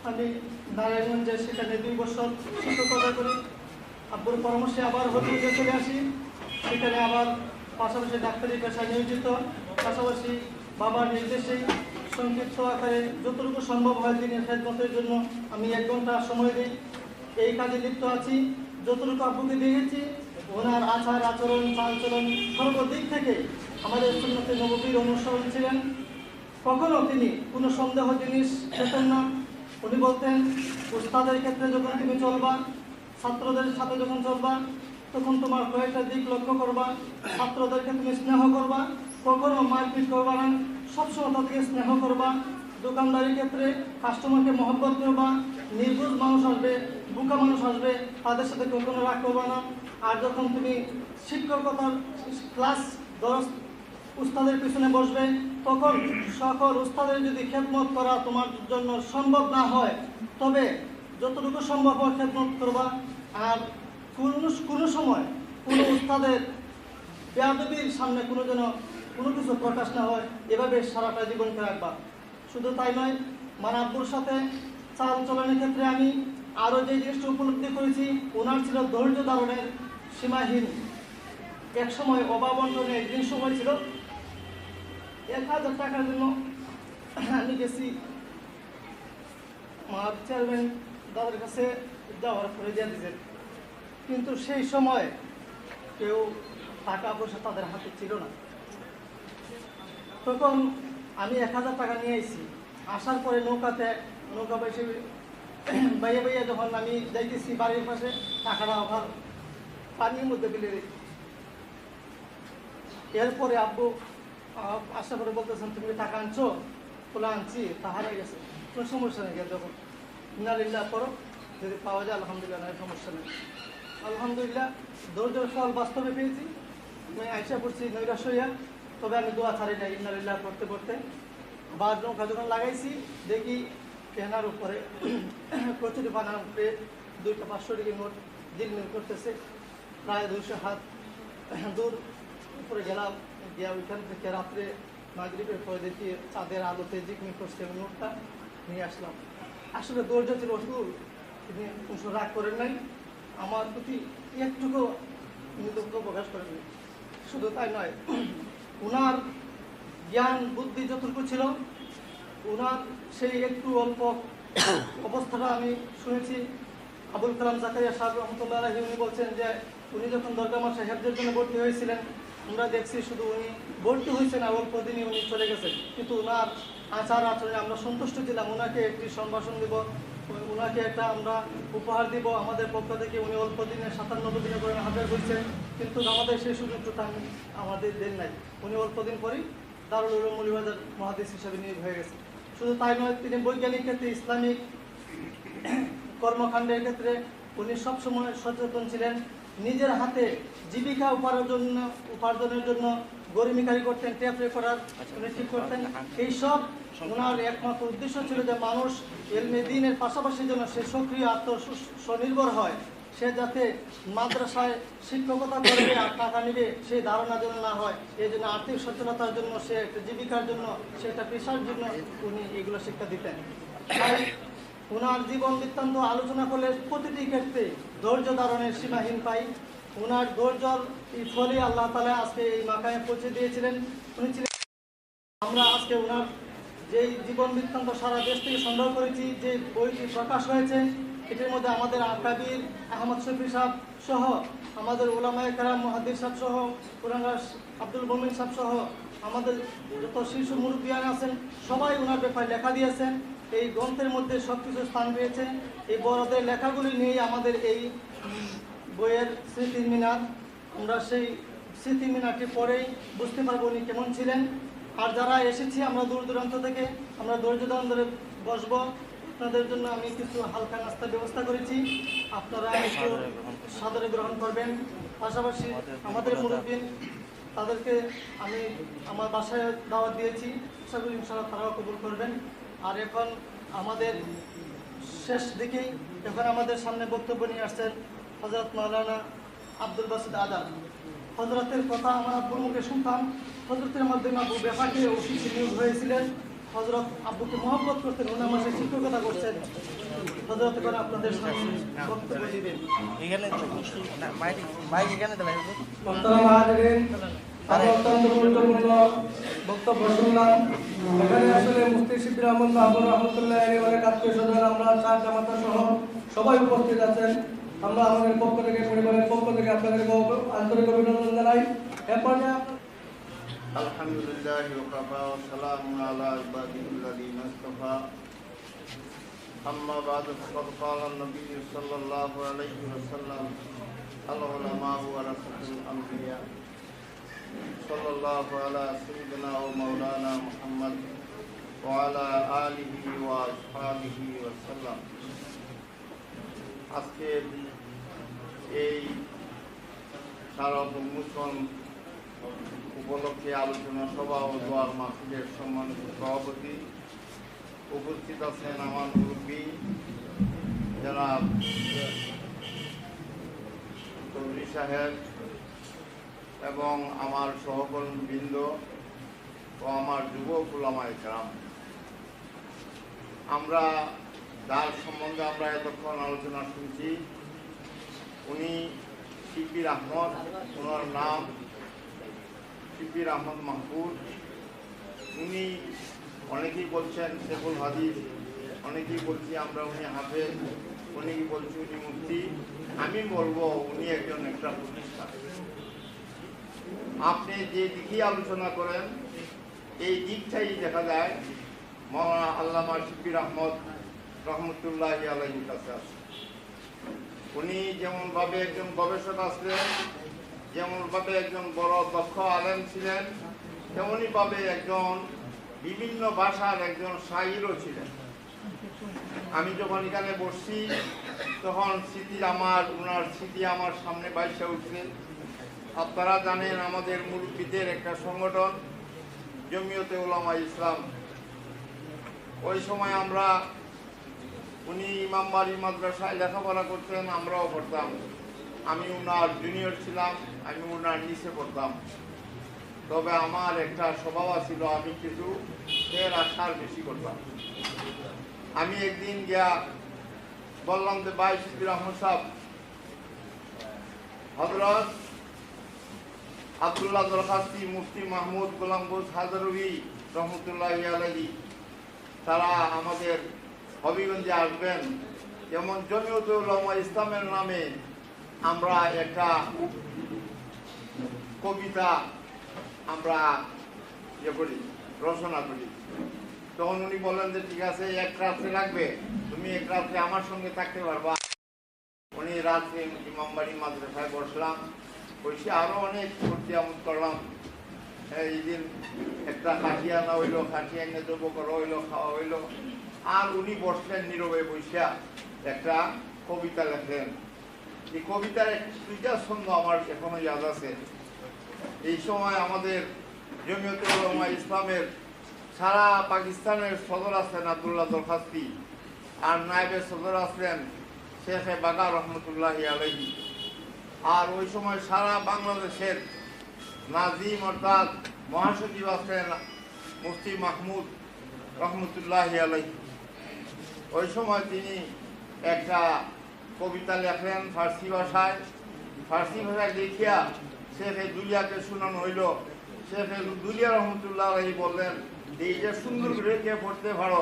আমি নারায়ণগঞ্জে সেখানে 2 বছর শিক্ষকতা করি। আব্বুর পরামর্শে আবার হবিগঞ্জে চলে আসি। সেখানে আবার পাশাপাশি ডাক্তারি পেশায় নিয়োজিত, পাশাপাশি বাবার নির্দেশে সংক্ষিপ্ত আকারে যতটুকু সম্ভব হয় দিনের খেদমতের জন্য আমি 1 ঘন্টা সময় দিই। এই কাজে লিপ্ত আছি। যতটুকু আব্বুকে দেখেছি, ওনার আচার আচরণ, চালচলন সর্বদিক থেকে আমাদের সুন্নতে নববীর অনুসরণ ছিলেন। কখনো তিনি কোনো সন্দেহ জিনিস পেতেন না। উনি বলতেন, উস্তাদের ক্ষেত্রে যখন তুমি চলবা, ছাত্রদের সাথে যখন চলবা, তখন তোমার কয়েকটা দিক লক্ষ্য করবা। ছাত্রদেরকে তুমি স্নেহ করবা, কখনো মারপিট করবা না, সবসময় তাদেরকে স্নেহ করবা। দোকানদারির ক্ষেত্রে কাস্টমারকে মহব্বত করবা। নির্বুঝ মানুষ আসবে, বোকা মানুষ আসবে, তাদের সাথে কখনো রাগ করবা না। আর যখন তুমি শিক্ষকতার ক্লাস উস্তাদের পিছনে বসবে, তখন সকল উস্তাদের যদি খেদমত করা তোমার জন্য সম্ভব না হয়, তবে যতটুকু সম্ভব হয় খেদমত করবা। আর কোনো সময় কোনো উস্তাদের বেয়াদবির সামনে কোনো কিছু প্রকাশ না হয়, এভাবে সারাটা জীবনকে রাখবা। শুধু তাই নয়, মানে আব্বুর সাথে চাল চলনের ক্ষেত্রে আমি আরও যে জিনিসটা উপলব্ধি করেছি, ওনার ছিল ধৈর্য ধারণের সীমাহীন। এক সময় অভাবন্টনে একদিন সময় ছিল 1000 টাকার জন্য আমি গেছি আমার চেয়ারম্যান দাদার কাছে যাওয়ার করে দিয়ে দিয়েছেন, কিন্তু সেই সময় কেউ টাকা পয়সা তাদের হাতে ছিল না। তখন আমি 1000 টাকা নিয়ে এসেছি। আসার পরে নৌকা বসে বাইয়া বাইয়া যখন আমি যাইতেছি বাড়ির পাশে, টাকাটা আবার পানির মধ্যে ফেলে রেখেছি। এরপরে আব্বু আশা করে বলতেছেন, তুমি টাকা আনছো? বলে আনছি, তা হারাই গেছে। কোনো সমস্যা নেই, যখন ইন্না লিল্লাহ করো, যদি পাওয়া যায় আলহামদুলিল্লাহ, নয় সমস্যা নেই। আলহামদুলিল্লাহ ধৈর্যের ফল বাস্তবে পেয়েছি। আমি আইসা পড়ছি নৈরাশ হইয়া, তবে আমি দোয়া ছাড়ি নাই ইন্নালিল্লাহ পড়তে পড়তে। বাদ নৌকা যখন লাগাইছি দেখি কেনার উপরে প্রচুর বানার উপরে 2টা 500 টাকা নোট জিলমিল করতেছে, প্রায় 200 হাত দূর উপরে গেলাম। গিয়া ওইখান থেকে রাত্রে মাগরিবের পরে দেখি চাঁদের আলোতে জিকমিক করছে, নোটটা নিয়ে আসলাম। আসলে ধৈর্য ছিল অসুর, তিনি কোনো রাগ করেন নাই, আমার প্রতি একটুকু দুঃখ প্রকাশ করেননি। শুধু তাই নয়, ওনার জ্ঞান বুদ্ধি যতটুকু ছিল, ওনার সেই একটু অল্প অবস্থাটা আমি শুনেছি। আবুল কালাম জাকারিয়া সাহেব রহমতুল্লাহ আলাইহি উনি বলছেন যে উনি যখন দরগা মাসে হেফজের জন্য ভর্তি হয়েছিলেন, আমরা দেখছি শুধু উনি ভর্তি হয়েছেন আর অল্প দিনই উনি চলে গেছেন, কিন্তু ওনার আচার আচরণে আমরা সন্তুষ্ট ছিলাম। ওনাকে একটি সম্ভাষণ দিব, ওনাকে একটা আমরা উপহার দিব আমাদের পক্ষ থেকে। উনি অল্প দিনে 97 দিনে করে হাজার হয়েছেন, কিন্তু আমাদের সেই সুযোগটা আমাদের দেন নাই। উনি অল্প দিন পরেই দারুল উলুম মৌলভীবাজার মুহাদ্দিস হিসেবে নিয়োগ হয়ে গেছে। শুধু তাই নয়, তিনি বৈজ্ঞানিক ক্ষেত্রে, ইসলামিক কর্মকাণ্ডের ক্ষেত্রে উনি সবসময় সচেতন ছিলেন। নিজের হাতে জীবিকা উপার্জনের জন্য গরিমিকারি করতেন, টেপ রেকর্ডার উনি ঠিক করতেন। এইসব ওনার একমাত্র উদ্দেশ্য ছিল যে মানুষ এলমে দ্বীনের পাশাপাশি যেন সে সক্রিয় আত্মস্বনির্ভর হয়, সে যাতে মাদ্রাসায় শিক্ষকতা করবে আর টাকা নেবে সেই ধারণা যেন না হয়। এই জন্য আর্থিক সচ্ছলতার জন্য, সে একটা জীবিকার জন্য, সে একটা পেশার জন্য উনি এগুলো শিক্ষা দিতেন। তাই ওনার জীবন বৃত্তান্ত আলোচনা করলে প্রতিটি ক্ষেত্রে ধৈর্য ধারণের সীমাহীন পাই। ওনার ধৈর্যর ফলে আল্লাহ তাআলা আজকে এই মাকামে পৌঁছে দিয়েছিলেন। উনি ছিলেন, আমরা আজকে ওনার যেই জীবন বৃত্তান্ত সারা দেশ থেকে সংগ্রহ করেছি, যে বইটি প্রকাশ হয়েছে, এটির মধ্যে আমাদের আকাবির আহমদ শফি সাহেব সহ, আমাদের উলামায়ে কেরাম মুহাদ্দিস সাহেব সহ, কুরাঙ্গার আব্দুল মুমিন সাহেব সহ আমাদের যত শীর্ষ মুরব্বিয়ান আছেন সবাই ওনার ব্যাপারে লেখা দিয়েছেন। এই গ্রন্থের মধ্যে সব কিছু স্থান পেয়েছে। এই বড়দের লেখাগুলি নিয়েই আমাদের এই বইয়ের স্মৃতির মিনার। আমরা সেই স্মৃতি মিনারটি পরেই বুঝতে পারবো উনি কেমন ছিলেন। আর যারা এসেছি আমরা দূর দূরান্ত থেকে, আমরা ধৈর্য ধরে বসবো। আপনাদের জন্য আমি কিছু হালকা নাস্তার ব্যবস্থা করেছি, আপনারা একটু সাদরে গ্রহণ করবেন। পাশাপাশি আমাদের মুরব্বিন, তাদেরকে আমি আমার বাসায় দাওয়াত দিয়েছি, সেগুলো ইনশাআল্লাহ তারাও কবুল করবেন। আর এখন আমাদের শেষ দিকেই এখন আমাদের সামনে বক্তব্য নিয়ে আসছেন হযরত মাওলানা আব্দুল বাসিত আজাদ। হযরতের কথা আমার আব্বুর মুখে শুনতাম। হযরতের মাধ্যমে আব্বু ব্যাপারটি অফিসে নিয়োগ হয়েছিলেন। হযরত আব্বুকে মহব্বত করতেন, উনি আমার সাথে শিক্ষকতা করছেন। হযরত এখন আপনাদের সামনে বক্তব্য দিবেন। আমরা অত্যন্ত গুরুত্বপূর্ণ বক্তব্য শুনলাম। এখানে আসলে মুফতি শিবির আহমদ মাহবুব রহমতুল্লাহ আলাইহি অনেক আত্মীয় স্বজন, আমরা চার জামাতা সহ সবাই উপস্থিত আছেন। আমরা আমাদের পক্ষ থেকে, পরিবারের পক্ষ থেকে আপনাদেরকে আন্তরিক অভিনন্দন জানাই। এরপর আলহামদুলিল্লাহ ওয়া সালামুন আলা ইবাদিল্লাযিনা ইসতাফা। আম্মা বা'দু ফাকাদ ক্বালা নবী সাল্লাল্লাহু আলাইহি ওয়াসাল্লাম আল উলামা ওয়ারাসাতুল আমবিয়া সাল্লাল্লাহু আলা সাইয়্যিদিনা ওয়া মাওলানা মুহাম্মদ ওয়া আলা আলিহি ওয়া আসহাবিহি ওয়া সাল্লাম। আজকে এই শারদ উন্মোচন উপলক্ষে আলোচনা সভা ও দোয়ার মাহফিলের সম্মানিত সভাপতি, উপস্থিত আছেন আমার মুরব্বী জনাব চৌধুরী সাহেব এবং আমার সহকর্মীবৃন্দ ও আমার যুবক উলামায়ে কেরাম। আমরা যার সম্বন্ধে আমরা এতক্ষণ আলোচনা শুনছি, উনি শিবির আহমদ, ওনার নাম শিবির আহমদ মাহবুব। উনি অনেকেই বলছেন শেখুল হাদিস, অনেকেই বলছি আমরা উনি হাফেজ, অনেকেই বলছি উনি মুফতি। আমি বলবো উনি একজন একটা প্রতিষ্ঠান। আপনি যে দিকেই আলোচনা করেন এই দিকটাই দেখা যায় মাওলানা আল্লামা শিবির আহমদ রহমতুল্লাহি আলাইহির কাছে আছে। উনি যেমনভাবে একজন গবেষক আসলেন, যেমনভাবে একজন বড় দক্ষ আলেম ছিলেন, তেমনইভাবে একজন বিভিন্ন ভাষার একজন শায়রও ছিলেন। আমি যখন এখানে বসছি তখন ওনার স্মৃতি আমার সামনে বাইসে উঠছে। আপনারা জানেন আমাদের মুরব্বীদের একটা সংগঠন জমিয়তে উলামা ইসলাম, ওই সময় উনি ইমামবাড়ি মাদ্রাসায় লেখাপড়া করতেন, আমরাও পড়তাম। আমি ওনার জুনিয়র ছিলাম, আমি ওনার নিচে পড়তাম। তবে আমার একটা স্বভাব ছিল, আমি কিছু ফের আসার বেশি করতাম। আমি একদিন গিয়া বললাম যে ভাই শিবির আহমদ সাহেব, হযরত আব্দুল্লাহ দরখাস্তি, মুফতি মাহমুদ গোলাম গোস হাজারবি রহমতুল্লাহি আলাইহি তারা আমাদের হবিগঞ্জে আসবেন, যেমন জমিয়তে উলামা ইসলামের নামে আমরা একটা কবিতা আমরা রচনা করি। তখন উনি বললেন যে ঠিক আছে, এক রাত্রে লাগবে, তুমি এক রাত্রে আমার সঙ্গে থাকতে পারবা। উনি রাত্রে ইমামবাড়ি মাদ্রাসায় বসলাম, বসে আরো অনেক ভর্তি আমল করলাম। এই দিন একটা খাসি আনা হইলো, খাসি এনে দ্রব্য করা হইলো, খাওয়া হইলো। আর উনি বসলেন নীরবে বসিয়া একটা কবিতা লেখলেন। এই কবিতার দুইটা ছন্দ আমার এখনো ইয়াদ আছে। এই সময় আমাদের জমিয়তে উলামা ইসলামের সারা পাকিস্তানের সদর আছেন আব্দুল্লাহ দরখাস্তি, আর নায়েবে সদর আসলেন শেখে বাগা রহমতুল্লাহি আলাইহি। আর ওই সময় সারা বাংলাদেশের নাজিম অর্থাৎ মহাসচিব আসলেন মুফতি মাহমুদ রহমতুল্লাহি আলাইহি। ওই সময় তিনি একটা কবিতা লেখলেন ফার্সি ভাষায়। ফার্সি ভাষায় লিখিয়া শেখে দুলিয়াকে শোনানো হইল। শেখে দুলিয়া রহমতুল্লাহ আলাইহি বললেন যে এইটা সুন্দর করে কে পড়তে পারো।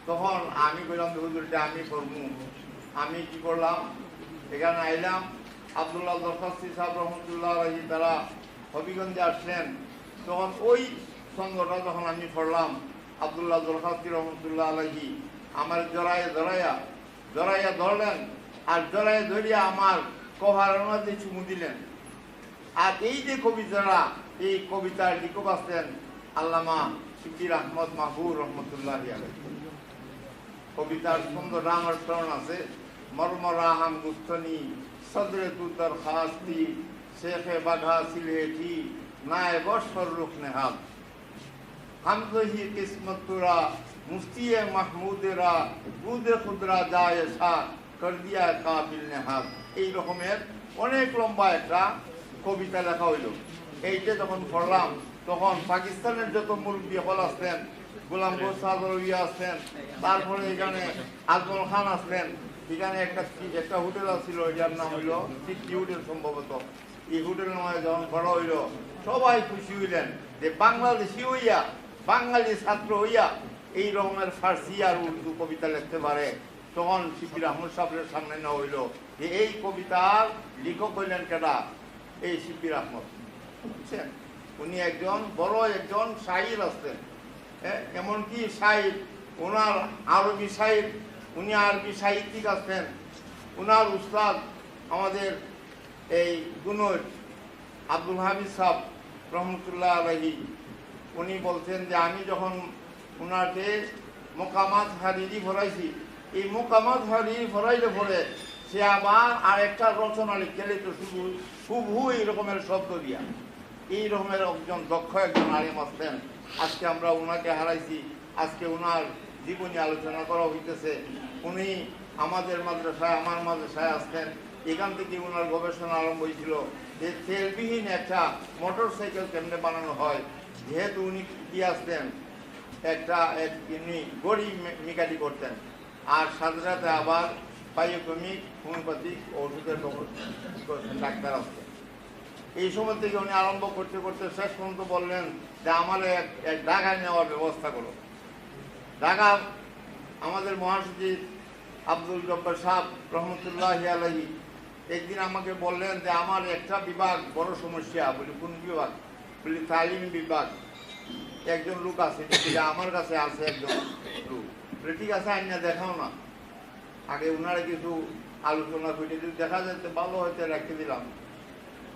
তখন আমি বললাম হুজুরটা আমি পড়বো। আমি কি করলাম, এখানে আইলাম। আব্দুল্লাহ দরখাস্তি সাহেব রহমতুল্লাহ আলাইহি তারা হবিগঞ্জে আসলেন। তখন ওই ছন্দটা যখন আমি পড়লাম, আব্দুল্লাহ দরখাস্তি রহমতুল্লাহ আলাইহি আমার জড়াইয়া ধরলেন, আর জড়াইয়া ধরিয়া আমার কভারণাতে চুমু দিলেন। আর এই যে কবিতারা, এই কবিতার লিখক আসলেন আল্লামা শিবির আহমদ মাহবুব রহমতুল্লাহি আলাইহি। কবিতার ছন্দটা আমার স্মরণ আছে। মরমরা হাম গুস্তনি সদরে তু দরখাস্তি শেখে বাঘা সিলেটি নায়ে বশর রুখ নেহাদ हम तो ही किस्मत तुरा मुफ्तिये महमूदेरा बुदे खुदरा जाए सा कर दिया काबिल ने हाथ। এই রকমের অনেক লম্বা একটা কবিতা লেখা হইল। এইটা যখন পড়লাম তখন পাকিস্তানের যত মুরব্বী হল আসলেন, গোলাম গোস হাজারবি আসলেন, তারপরে এখানে আজমল খান আসলেন। এখানে একটা হোটেল ছিল, এটার নাম হইল সিটি হোটেল সম্ভবত। এই হোটেল নামে যখন করা হইল সবাই খুশি হইলেন যে বাংলাদেশি হইয়া, বাঙালি ছাত্র হইয়া এই রকমের ফার্সি আর উর্দু কবিতা লিখতে পারে। তখন শিবির আহমদ সাহেবের সামনে নেওয়া হইল যে এই কবিতার লেখক হইলেন কেডা, এই শিবির আহমদ। বুঝছেন, উনি বড় একজন শায়র আসতেন। এমনকি শায়র, ওনার আরবি শায়র, উনি আরবি সাহিত্যিক আসতেন। ওনার উস্তাদ আমাদের এই গুনর আব্দুল হামিদ সাহেব রহমতুল্লাহ আলাইহি, উনি বলছেন যে আমি যখন ওনাকে মোকামাত হারিরি ভরাইছি, এই মোকামাত হারিরি ভরাইলে পরে সে আবার আর একটা রচনা লিখতে তো শুভু এই রকমের শব্দ দিয়া। এই রকমের একজন দক্ষ একজন আলেম আসতেন। আজকে আমরা ওনাকে হারাইছি। আজকে ওনার জীবনী আলোচনা করা হইতেছে। উনি আমাদের মাদ্রাসায়, আমার মাদ্রাসায় আসতেন। এখান থেকে ওনার গবেষণা আরম্ভ হয়েছিল যে তেলবিহীন একটা মোটর সাইকেল কেমনে বানানো হয়। যেহেতু উনি কি আসতেন, গড়ি মেকানি করতেন, আর সাথে সাথে আবার বায়োকেমিক হোমিওপ্যাথিক ওষুধের ডাক্তার আসতেন। এই সময় থেকে উনি আরম্ভ করতে করতে শেষ পর্যন্ত বললেন যে আমার এক ঢাকায় নেওয়ার ব্যবস্থা করো। ঢাকা আমাদের মহাসচিব আব্দুল জব্বার সাহেব রহমতুল্লাহি আলাইহি একদিন আমাকে বললেন যে আমার একটা বিভাগ বড় সমস্যা। বলি কোন বিভাগ? বলি তালিম বিভাগ। একজন লোক আছে, আমার কাছে আছে একজন লোক। বলে ঠিক আছে, আইনা দেখাও না। আগে ওনারা কিছু আলোচনা করে যদি দেখা যায় তো ভালো হয়তো রেখে দিলাম।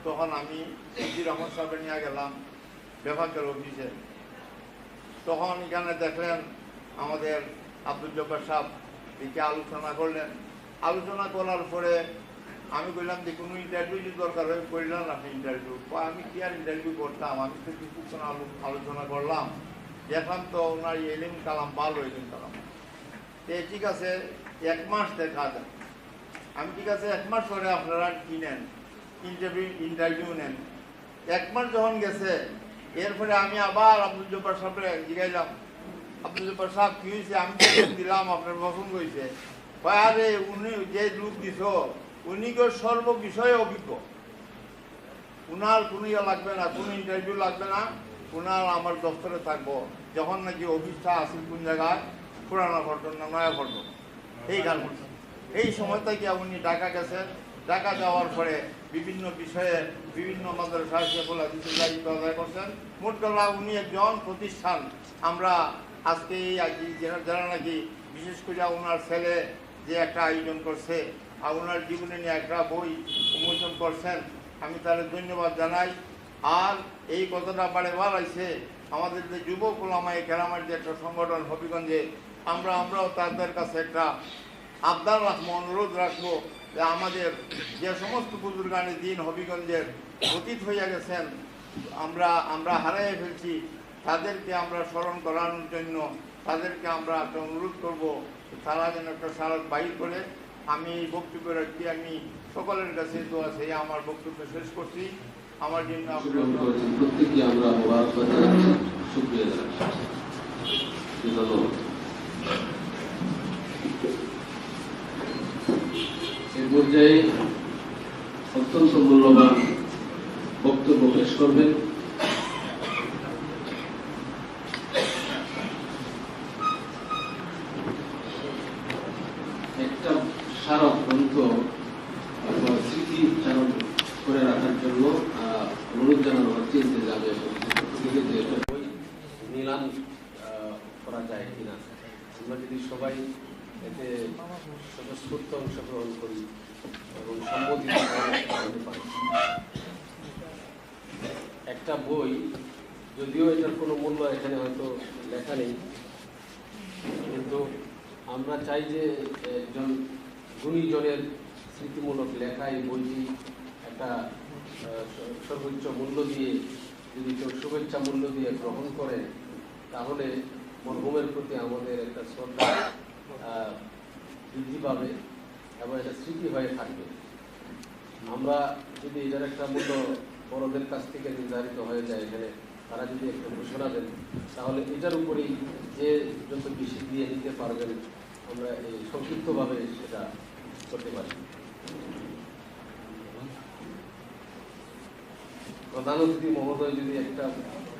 তখন আমি শিবির আহমদ সাহেব নিয়ে গেলাম বিভাগের অফিসে। তখন এখানে দেখলেন আমাদের আব্দুল জব্বার সাহেব একে আলোচনা করলেন। আলোচনা করার পরে আমি বললাম যে কোনো ইন্টারভিউ যদি দরকার হয় করলাম আপনি ইন্টারভিউ। আমি কি আর ইন্টারভিউ করতাম, আমি তো কিছুক্ষণ আলোচনা করলাম, এখন তো ওনার এলিম কালাম ভালো এলিম কালাম। ঠিক আছে 1 মাস দেখা যায়। আমি ঠিক আছে 1 মাস পরে আপনারা কি নেন, ইন্টারভিউ নেন। 1 মাস যখন গেছে এরপরে আমি আবার আব্দুল জব্বার সাহেবরে জিগাইলাম, আব্দুল জব্বার সাহেব কি হয়েছে, আমি দিলাম আপনার পছন্দ হয়েছে। আরে উনি যে লোক দিছ উনি কেউ সর্ব বিষয়ে অভিজ্ঞ, উনার কোনো ইয়ে লাগবে না, কোনো ইন্টারভিউ লাগবে না, উনার আমার দপ্তরে থাকবো। যখন নাকি অফিসটা আসিল কোন জায়গায়, পুরানা ঘটন না নয়া ঘটন, এই গান করছেন। এই সময় থেকে উনি ঢাকা গেছেন। ঢাকা যাওয়ার পরে বিভিন্ন বিষয়ে বিভিন্ন মাদ্রাসায় শেখুল হাদিসের দায়িত্ব আদায় করছেন। মোট কথা উনি একজন প্রতিষ্ঠান। আমরা আজকে যারা নাকি বিশেষ করে ওনার ছেলে যে একটা আয়োজন করছে আর ওনার জীবনে নিয়ে একটা বই উন্মোচন করছেন, আমি তাদের ধন্যবাদ জানাই। আর এই কথাটা বারেবার আইছে আমাদের যে যুবক ওলামায়ে কেরামের যে একটা সংগঠন হবিগঞ্জে, আমরাও তাদের কাছে একটা আবদার রাখবো, অনুরোধ রাখবো যে আমাদের যে সমস্ত বুজুর্গানের দিন হবিগঞ্জের অতীত হইয়া গেছেন, আমরা হারাইয়ে ফেলছি, তাদেরকে আমরা স্মরণ করানোর জন্য তাদেরকে আমরা একটা অনুরোধ করবো তারা যেন একটা সারাত বাহির করে। আমি এই বক্তব্য রাখছি, আমি সকলের কাছে তো আছে আমার বক্তব্য শেষ করছি। আমার জন্য প্রত্যেকে আমরা মোবারকবাদ জানাচ্ছি, শুকরিয়া জানাচ্ছি। এই পর্যায়ে অত্যন্ত মূল্যবান বক্তব্য পেশ করবেন একটা স্মারক গ্রন্থ স্মৃতি চারণ করে রাখার জন্য অনুরোধ জানানো হচ্ছে যে বই নিলাম করা যায় কিনা। আমরা যদি সবাই এতে স্বতঃস্ফূর্ত অংশগ্রহণ করি এবং সম্মতি পারি। একটা বই, যদিও এটার কোনো মূল্য এখানে হয়তো লেখা নেই, কিন্তু আমরা চাই যে একজন গুণীজনের স্মৃতিমূলক লেখা এই বইটি একটা সর্বোচ্চ মূল্য দিয়ে, যদি কেউ শুভেচ্ছা মূল্য দিয়ে গ্রহণ করে, তাহলে মরহুমের প্রতি আমাদের একটা শ্রদ্ধা বৃদ্ধি পাবে এবং এটা স্মৃতি হয়ে থাকবে। আমরা যদি এটার একটা মূল্য বড়দের কাছ থেকে নির্ধারিত হয়ে যায়, এখানে তারা যদি একটা ঘোষণা দেন, তাহলে এটার উপরেই যে যত বেশি দিয়ে নিতে পারবেন আমরা এই সংক্ষিপ্তভাবে সেটা করতে পারি। প্রধান অতিথি মহোদয় যদি একটা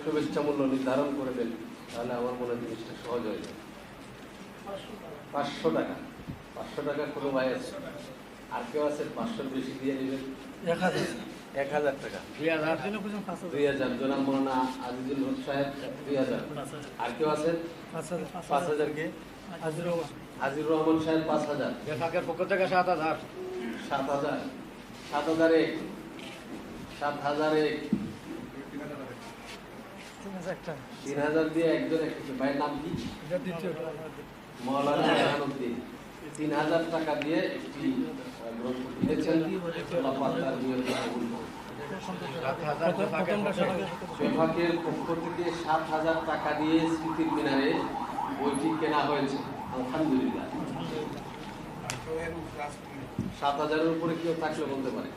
শুভেচ্ছা মূল্য নির্ধারণ করে দেন, তাহলে আমার মনে হয় জিনিসটা সহজ হয়ে যায়। 500 টাকা। 500 টাকা কোনো ভাই আছে? আর কেউ আছে 500 বেশি দিয়ে নেবেন? 1000 টাকা। 2000। জনাব মৌলানা আজিজুল হক সাহেব 2000। আর কেউ আছেন? 5000 কে? আজিজুর রহমান সাহেব 5000। বেফাকের পক্ষ থেকে 7000। 7000। 7001। 7001। 3000 দিয়ে একজন একটা ভাইয়ের নাম কি? মৌলানা জাহানুদ্দিন। 3000 টাকা দিয়ে একটি গ্রন্থ কিনেছেন। বেফাকের পক্ষ থেকে 7000 টাকা দিয়ে স্মৃতির মিনারে বইটি কেনা হয়েছে। আলহামদুলিল্লাহ। 7000-এর উপরে কেউ থাকলে বলতে পারে?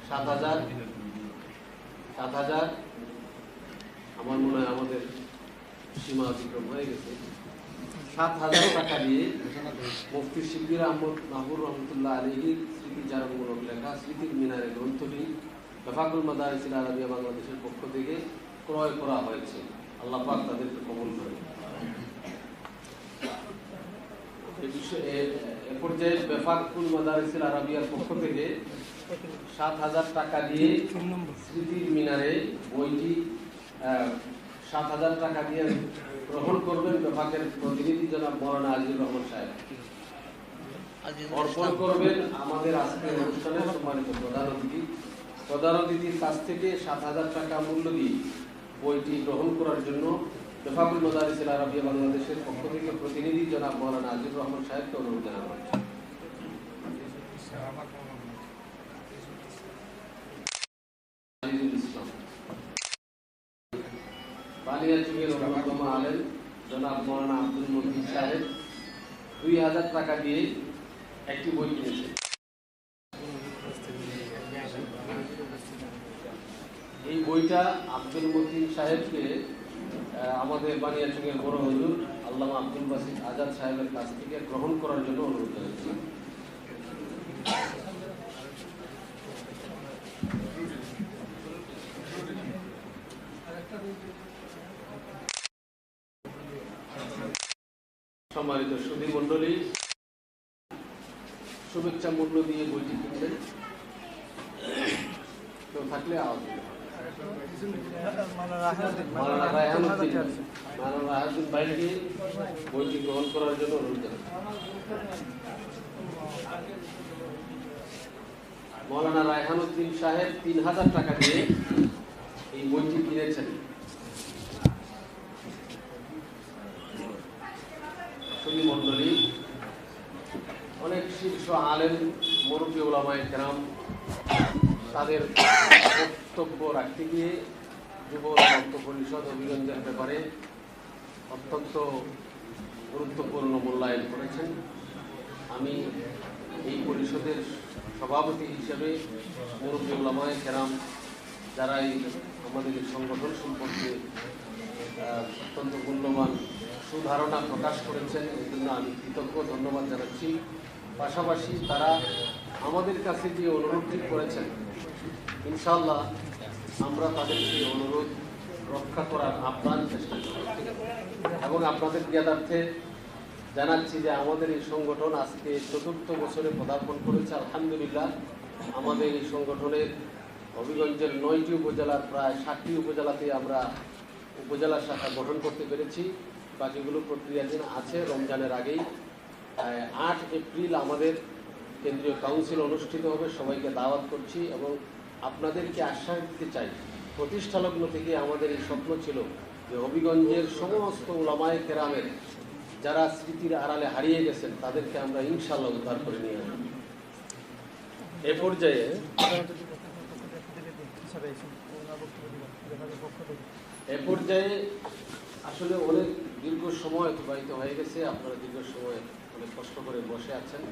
7000। আমার মনে হয় আমাদের সীমা অতিক্রম হয়ে গেছে। 7000 টাকা দিয়ে মুফতি শিবির আহমদ মাহবুব রহমতুল্লাহ আলাইহির স্মৃতিচারণমূলক লেখা স্মৃতির মিনারে গ্রন্থটি বেফাকুল মাদারিসিল আরাবিয়া বাংলাদেশের পক্ষ থেকে ক্রয় করা হয়েছে। আল্লাহ পাক তাদেরকে কবুল করেন। এ পর্যায়ে বেফাকুল মাদারিসিল আরাবিয়ার পক্ষ থেকে 7000 টাকা দিয়ে স্মৃতির মিনারে বইটি 7000 টাকা দিয়ে গ্রহণ করবেন বেফাকের প্রতিনিধি জনাব মৌলানা আজিজুর রহমান সাহেব। অর্পণ করবেন আমাদের আজকের অনুষ্ঠানের সম্মানিত প্রধান অতিথি। প্রধান অতিথির কাছ থেকে 7000 টাকা মূল্য দিয়ে বইটি গ্রহণ করার জন্য বেফাকুল মাদারিস আল আরাবিয়া বাংলাদেশের পক্ষ থেকে প্রতিনিধি জনাব মাওলানা আজিজুর রহমান সাহেবকে অনুরোধ জানানো হচ্ছে। ইসলাম বানিয়াচুংয়ের অন্যতম আলেম জনাব মাওলানা আব্দুল মতিন সাহেব 2000 টাকা দিয়ে একটি বই কিনেছেন। এই বইটা আব্দুল মতিন সাহেবকে আমাদের বানিয়াচুংয়ের বড় হুজুর আল্লামা আব্দুল বাসিত আজাদ সাহেবের কাছ থেকে গ্রহণ করার জন্য অনুরোধ জানাচ্ছি। সম্মানিত সুধী মণ্ডলী, শুভেচ্ছা মূল্য দিয়ে বইটি কিনলেন, কেউ থাকলে আওয়াজ মাওলানা রায়হানুদ্দিন ভাইকে বইটি গ্রহণ করার জন্য অনুরোধ জানাচ্ছি। মাওলানা রায়হানুদ্দিন সাহেব 3000 টাকা দিয়ে এই বইটি কিনেছেন। সুধী মণ্ডলী, অনেক শীর্ষ আলেম মুরব্বী উলামায়ে কেরাম তাদের বক্তব্য রাখতে গিয়ে যুব মক্ত পরিষদ হবিগঞ্জের ব্যাপারে অত্যন্ত গুরুত্বপূর্ণ মূল্যায়ন করেছেন। আমি এই পরিষদের সভাপতি হিসেবে মুরব্বী উলামায়ে কেরাম যারা এই আমাদের এই সংগঠন সম্পর্কে অত্যন্ত মূল্যবান সুধারণা প্রকাশ করেছেন, এই জন্য আমি কৃতজ্ঞ, ধন্যবাদ জানাচ্ছি। পাশাপাশি তারা আমাদের কাছে যে অনুরোধটি করেছেন, ইনশাআল্লাহ আমরা তাদের সেই অনুরোধ রক্ষা করার আপ্রাণ চেষ্টা করব এবং আপনাদের জ্ঞাতার্থে জানাচ্ছি যে আমাদের এই সংগঠন আজকে 4র্থ বছরে পদার্পণ করেছে। আলহামদুলিল্লাহ, আমাদের এই সংগঠনের হবিগঞ্জের 9টি উপজেলার প্রায় 60টি উপজেলাতে আমরা উপজেলা শাখা গঠন করতে পেরেছি। বাকিগুলো প্রক্রিয়াধীন আছে। রমজানের আগেই 8 এপ্রিল আমাদের কেন্দ্রীয় কাউন্সিল অনুষ্ঠিত হবে, সবাইকে দাওয়াত করছি এবং আপনাদেরকে আশ্বাস দিতে চাই, প্রতিষ্ঠালগ্ন থেকে আমাদের এই স্বপ্ন ছিল যে হবিগঞ্জের সমস্ত উলামায়ে কেরামের যারা স্মৃতির আড়ালে হারিয়ে গেছেন তাদেরকে আমরা ইনশাআল্লাহ উদ্ধার করে নিয়ে আসব। এ পর্যায়ে আসলে অনেক দীর্ঘ সময় অতিবাহিত হয়ে গেছে, আপনারা দীর্ঘ সময় অনেক কষ্ট করে বসে আছেন।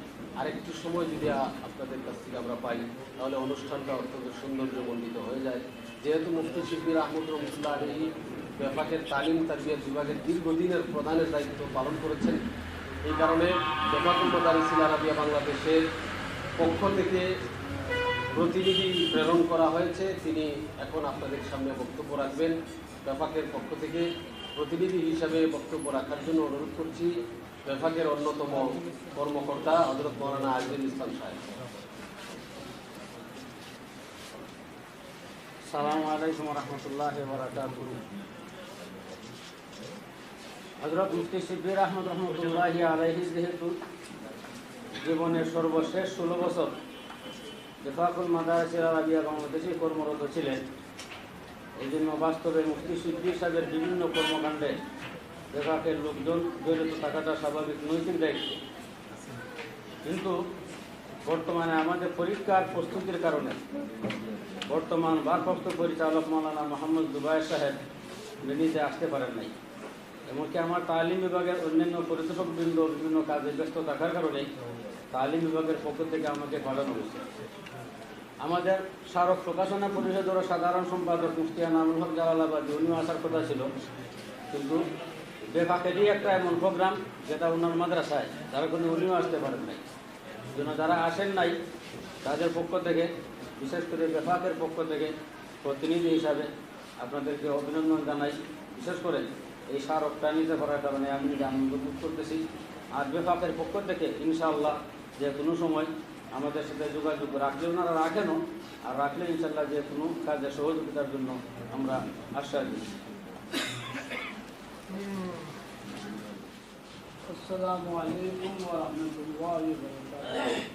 আরেকটু সময় যদি আপনাদের কাছ থেকে আমরা পাই তাহলে অনুষ্ঠানটা অত্যন্ত সৌন্দর্যমণ্ডিত হয়ে যায়। যেহেতু মুফতি শিবির আহমদ রহমতুল্লাহ আলাইহি বেফাকের তালিম তারবিয়াত বিভাগের দীর্ঘদিনের প্রধানের দায়িত্ব পালন করেছেন, এই কারণে বেফাকুল মাদারিস আল আরাবিয়া বাংলাদেশের পক্ষ থেকে প্রতিনিধি প্রেরণ করা হয়েছে। তিনি এখন আপনাদের সামনে বক্তব্য রাখবেন। বেফাকের পক্ষ থেকে প্রতিনিধি হিসাবে বক্তব্য রাখার জন্য অনুরোধ করছি বেফাকের অন্যতম কর্মকর্তা হযরত মাওলানা আজিজুল ইসলাম সাহেব। আসসালামু আলাইকুম ওয়া রাহমাতুল্লাহি ওয়া বারাকাতুহু। হযরত মুফতি শিবির আহমদ রহমতুল্লাহি আলাইহি যেহেতু জীবনের সর্বশেষ 16 বছর বেফাকুল মাদারিস আল আরাবিয়া বাংলাদেশে কর্মরত ছিলেন, এই জন্য বাস্তবে মুফতি শিবির সাহেবের বিভিন্ন কর্মকাণ্ডে বেফাকের লোকজন জড়িত থাকাটা স্বাভাবিক নৈতিক দায়িত্ব। কিন্তু বর্তমানে আমাদের পরীক্ষার প্রস্তুতির কারণে বর্তমান ভারপ্রাপ্ত পরিচালক মাওলানা মোহাম্মদ জুবায়ের সাহেব নিজে আসতে পারেন নাই। এমনকি আমার তালিম বিভাগের অন্যান্য পরিদর্শকবৃন্দ বিভিন্ন কাজে ব্যস্ত থাকার কারণে তালিম বিভাগের পক্ষ থেকে আমাকে পাঠানো হয়েছে। আমাদের স্মারক প্রকাশনা পরিষদের সাধারণ সম্পাদক মুফতি আনামুল হক জালালাবাদী উনিও আসার কথা ছিল, কিন্তু বেফাকেরই একটা এমন প্রোগ্রাম যেটা ওনার মাদ্রাসায়, যারা কোনো উনিও আসতে পারেন নাই। জন্য যারা আসেন নাই তাদের পক্ষ থেকে, বিশেষ করে বেফাকের পক্ষ থেকে প্রতিনিধি হিসাবে আপনাদেরকে অভিনন্দন জানাই। বিশেষ করে এই স্মারকটা নিতে পারার কারণে আমি আনন্দ বোধ করতেছি। আর বেফাকের পক্ষ থেকে ইনশাআল্লাহ যে কোনো সময় আমাদের সাথে যোগাযোগ রাখলে ওনারা রাখেনও, আর রাখলে ইনশাআল্লাহ যে কোনো কাজে সহযোগিতার জন্য আমরা আশ্বাস দিই। আসসালামু আলাইকুম ওয়া রাহমাতুল্লাহি ওয়া বারাকাতুহু।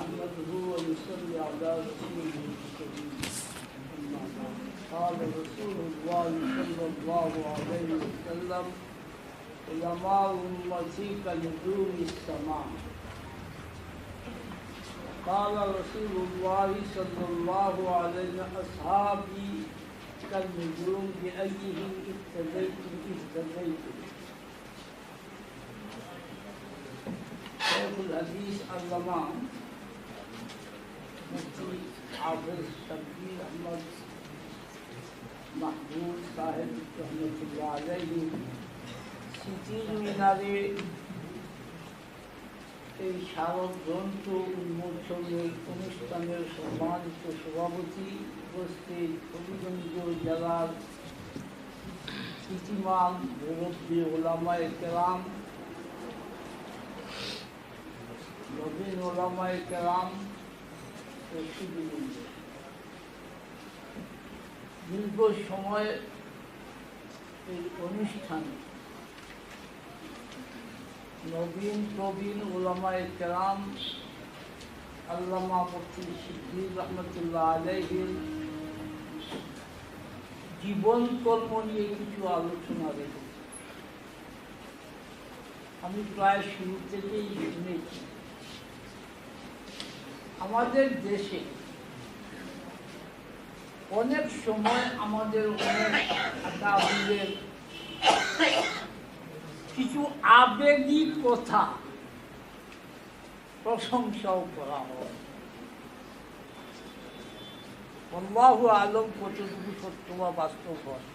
نحمده ونصلي على رسوله الكريم. أما بعد. قال رسول الله صلى الله عليه وسلم: علماء أمتي كنجوم السماء. قال رسول الله صلى الله عليه وسلم: أصحابي كالنجوم بأيهم اهتديتم اهتديتم. شيخ الحديث علامة مفتي حافظ شبیر احمد محمود সাহেব রহমতুল্লাহ আলাইহি স্মৃতির মিনারে এই স্মারক গ্রন্থ উন্মোচনের অনুষ্ঠানের সম্মানিত সভাপতি উপস্থিত হবিগঞ্জ জেলার ইতিমান মুরব্বী ওলামায়ে কেরাম, নবীন ওলামায়ে কেরাম ও সুধীবৃন্দ, দীর্ঘ সময় এই অনুষ্ঠানে নবীন প্রবীণ ওলামায়ে কেরাম আল্লামা মুফতি সিদ্দিক রহমতুল্লাহ আলাইহির জীবন কর্ম নিয়ে কিছু আলোচনা রেখেছি। আমি প্রায় শুরু থেকেই শুনেছি আমাদের দেশে অনেক সময় আমাদের অনেক আকাবিরের কিছু আবেগিক কথা প্রশংসাও করা হয়। আল্লাহু আলম কতটুকু সত্য বা বাস্তব হয়,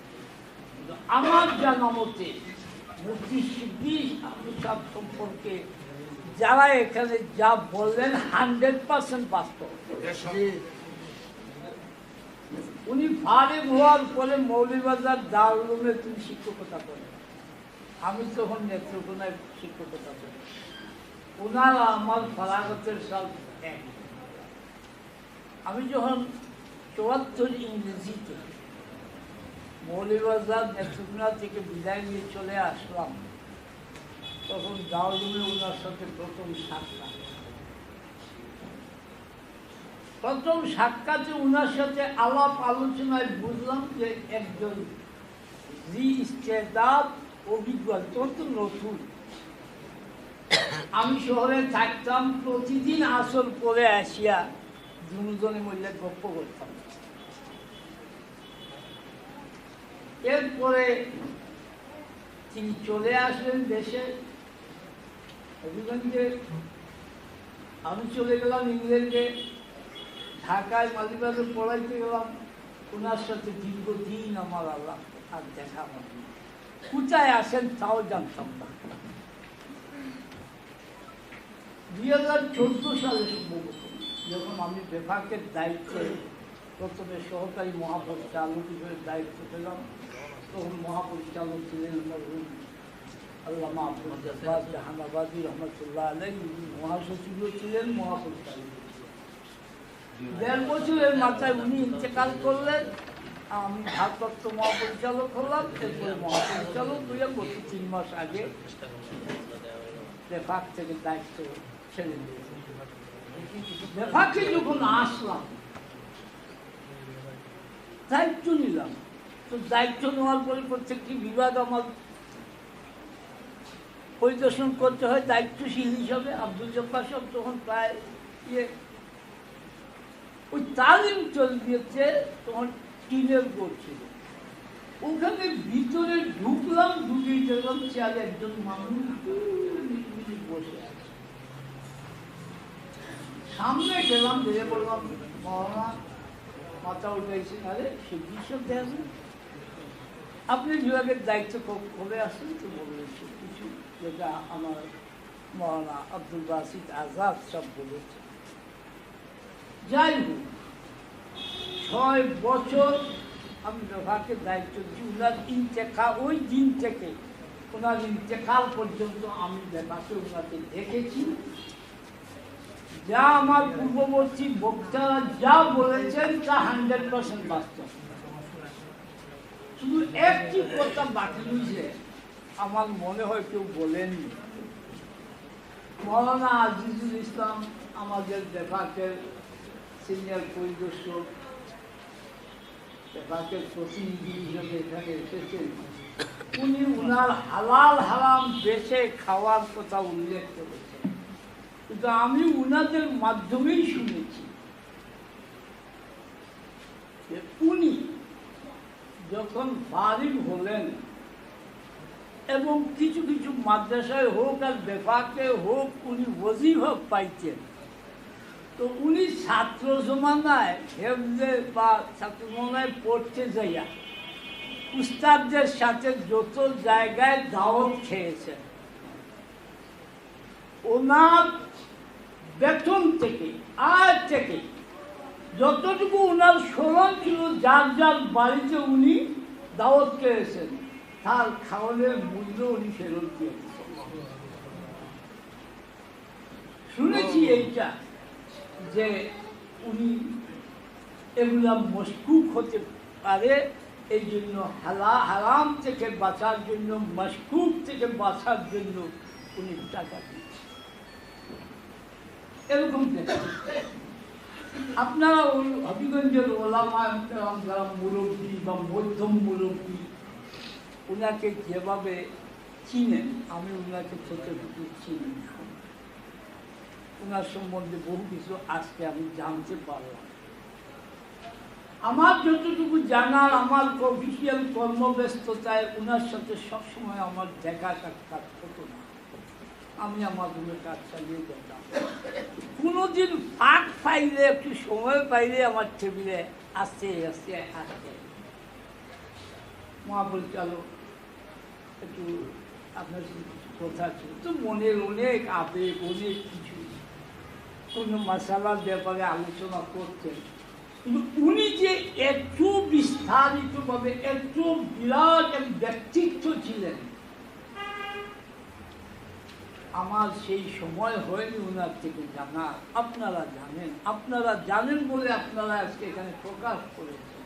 কিন্তু আমার জানা মতে মুফতি সিদ্দিক আহমদ সাহেব সম্পর্কে যারা এখানে যা বললেন 100% বাস্তব। উনি ফারিগ হওয়ার পরে মৌলভীবাজার দারুল উলুমে তিনি শিক্ষকতা করেন, আমি তখন নেত্রকোনায় শিক্ষকতা করি। ওনার আমার ফারাগতের সাল এক। আমি যখন 74 ইংরেজিতে মৌলভীবাজার নেত্রকোনা থেকে বিদায় নিয়ে চলে আসলাম, তখন দারুল উলুমে ওনার সাথে প্রথম সাক্ষাতে ওনার সাথে আলাপ আলোচনায় বুঝলাম যে একজন ইস্তেদাদ অভিজ্ঞ, অত্যন্ত নতুন। আমি শহরে থাকতাম, প্রতিদিন আসর পরে আসিয়া দুজনে মহিলা গপ্প করতাম। এরপরে তিনি চলে আসলেন দেশে হবিগঞ্জে, আমি চলে গেলাম ইংল্যান্ডে, ঢাকায় মালিবাগে পড়াইতে গেলাম। ওনার সাথে দীর্ঘদিন আমার আল্লাহ আর দেখা হয়নি। কোথায় আসেন তাও জানতাম না। 2014 সালে সম্ভবত যখন আমি বেফাকের দায়িত্বে প্রথমে সহকারী মহাপরিচালক হিসেবে দায়িত্ব পেলাম, তখন মহাপরিচালক ছিলেন মরহুম আল্লামা আব্দুল জব্বার জাহানাবাদী রহমতুল্লাহ আলাইহি, মহাসচিবও ছিলেন, মহাপরিচালক। 1.5 বছরের মাথায় উনি ইন্তেকাল করলেন, আমি ভারপ্রাপ্ত মহাপরিচালক হলাম। এরপরে মহাপরিচালক হইয়া গত 3 মাস আগে বেফাক থেকে দায়িত্ব ছেড়ে দিয়েছি। বেফাকে যখন আসলাম দায়িত্ব নিলাম, তো দায়িত্ব নেওয়ার পরে প্রত্যেকটি বিভাগ আমার পরিদর্শন করতে হয় দায়িত্বশীল হিসাবে। আব্দুল জব্বার সাহেব তখন প্রায় ওই তালিম চলছে, তখন টিনের বোর্ড ছিল। ওখানে ভিতরে ঢুকলাম, ঢুকে দেখলাম চেয়ারে একজন মানুষ বসে আছে। সামনে গেলাম, দেখে বললাম মহানা মাথা উঠেছি, আরে সে বিষয় দেখেন আপনি বিভাগের দায়িত্ব কবে আসেন? তো বললেন কিছু যেটা আমার মহানা আব্দুল বাসিত আজাদ সব বলেছে। যাই হোক, 6 বছর আমি বিভাগের দায়িত্ব দিচ্ছি। ওনার ওই দিন থেকে ওনার ইন্তেকাল পর্যন্ত আমি বিভাগে ওনাকে দেখেছি। যা আমার পূর্ববর্তী বক্তারা যা বলেছেন তা 100% বাস্তব। শুধু একটি কথা বাকি রয়েছে, আমার মনে হয় কেউ বলেননি। মৌলানা আজিজুল ইসলাম আমাদের বেফাকের সিনিয়র পরিদর্শক, বেফাকের প্রতিনিধি হিসেবে এখানে এসেছেন। উনি উনার হালাল হারাম বেছে খাওয়ার কথা উল্লেখ করেছেন, কিন্তু আমি উনাদের মাধ্যমেই শুনেছি যে উনি যখন ফারিগ হলেন এবং কিছু কিছু মাদ্রাসায় হোক আর বেফাকে হোক উনি ওয়াজিফা পাইতেন, তো উনি ছাত্র জমানায় হেফজে বা ছাত্র জমানায় পড়তে যাইয়া উস্তাদদের সাথে যত জায়গায় দাওয়াত খেয়েছেন, ওনার বেতন থেকে আয় থেকে যতটুকু ওনার স্মরণ ছিল যার যার বাড়িতে উনি দাওয়াত খেয়েছেন তার খাওয়ানোর মূল্য উনি ফেরত দিয়েছেন। শুনেছি এইটা যে উনি এগুলা মশকুক হতে পারে, এই জন্য হারাম থেকে বাঁচার জন্য, মশকুক থেকে বাঁচার জন্য উনি টাকা দিয়েছেন। এরকম আপনারা হবিগঞ্জের ওলামা যারা মুরব্বী বা মধ্যম মুরব্বী ওনাকে যেভাবে চিনেন, আমি ওনাকে ছোটো চিনি না। ওনার সম্বন্ধে বহু কিছু আজকে আমি জানতে পারলাম। আমার যতটুকু জানার, আমার অফিসিয়াল কর্মব্যস্ততায় ওনার সাথে সবসময় আমার দেখা সাক্ষাৎ হতো না। আমি আমার রুমে কাজ চালিয়ে যেতাম। কোনোদিন ফাঁক পাইলে, একটু সময় পাইলে আমার টেবিলে আস্তে আস্তে আসতে মা বলছিল একটু আপনার সাথে কিছু কথা ছিল। তো মনের অনেক আবেগ, অনেক কিছু কোনো মশালার ব্যাপারে আলোচনা করতেন, কিন্তু উনি যে এত বিস্তারিতভাবে এত বিরাট এক ব্যক্তিত্ব ছিলেন, আমার সেই সময় হয়নি ওনার থেকে জানার। আপনারা জানেন বলে আপনারা আজকে এখানে প্রকাশ করেছেন।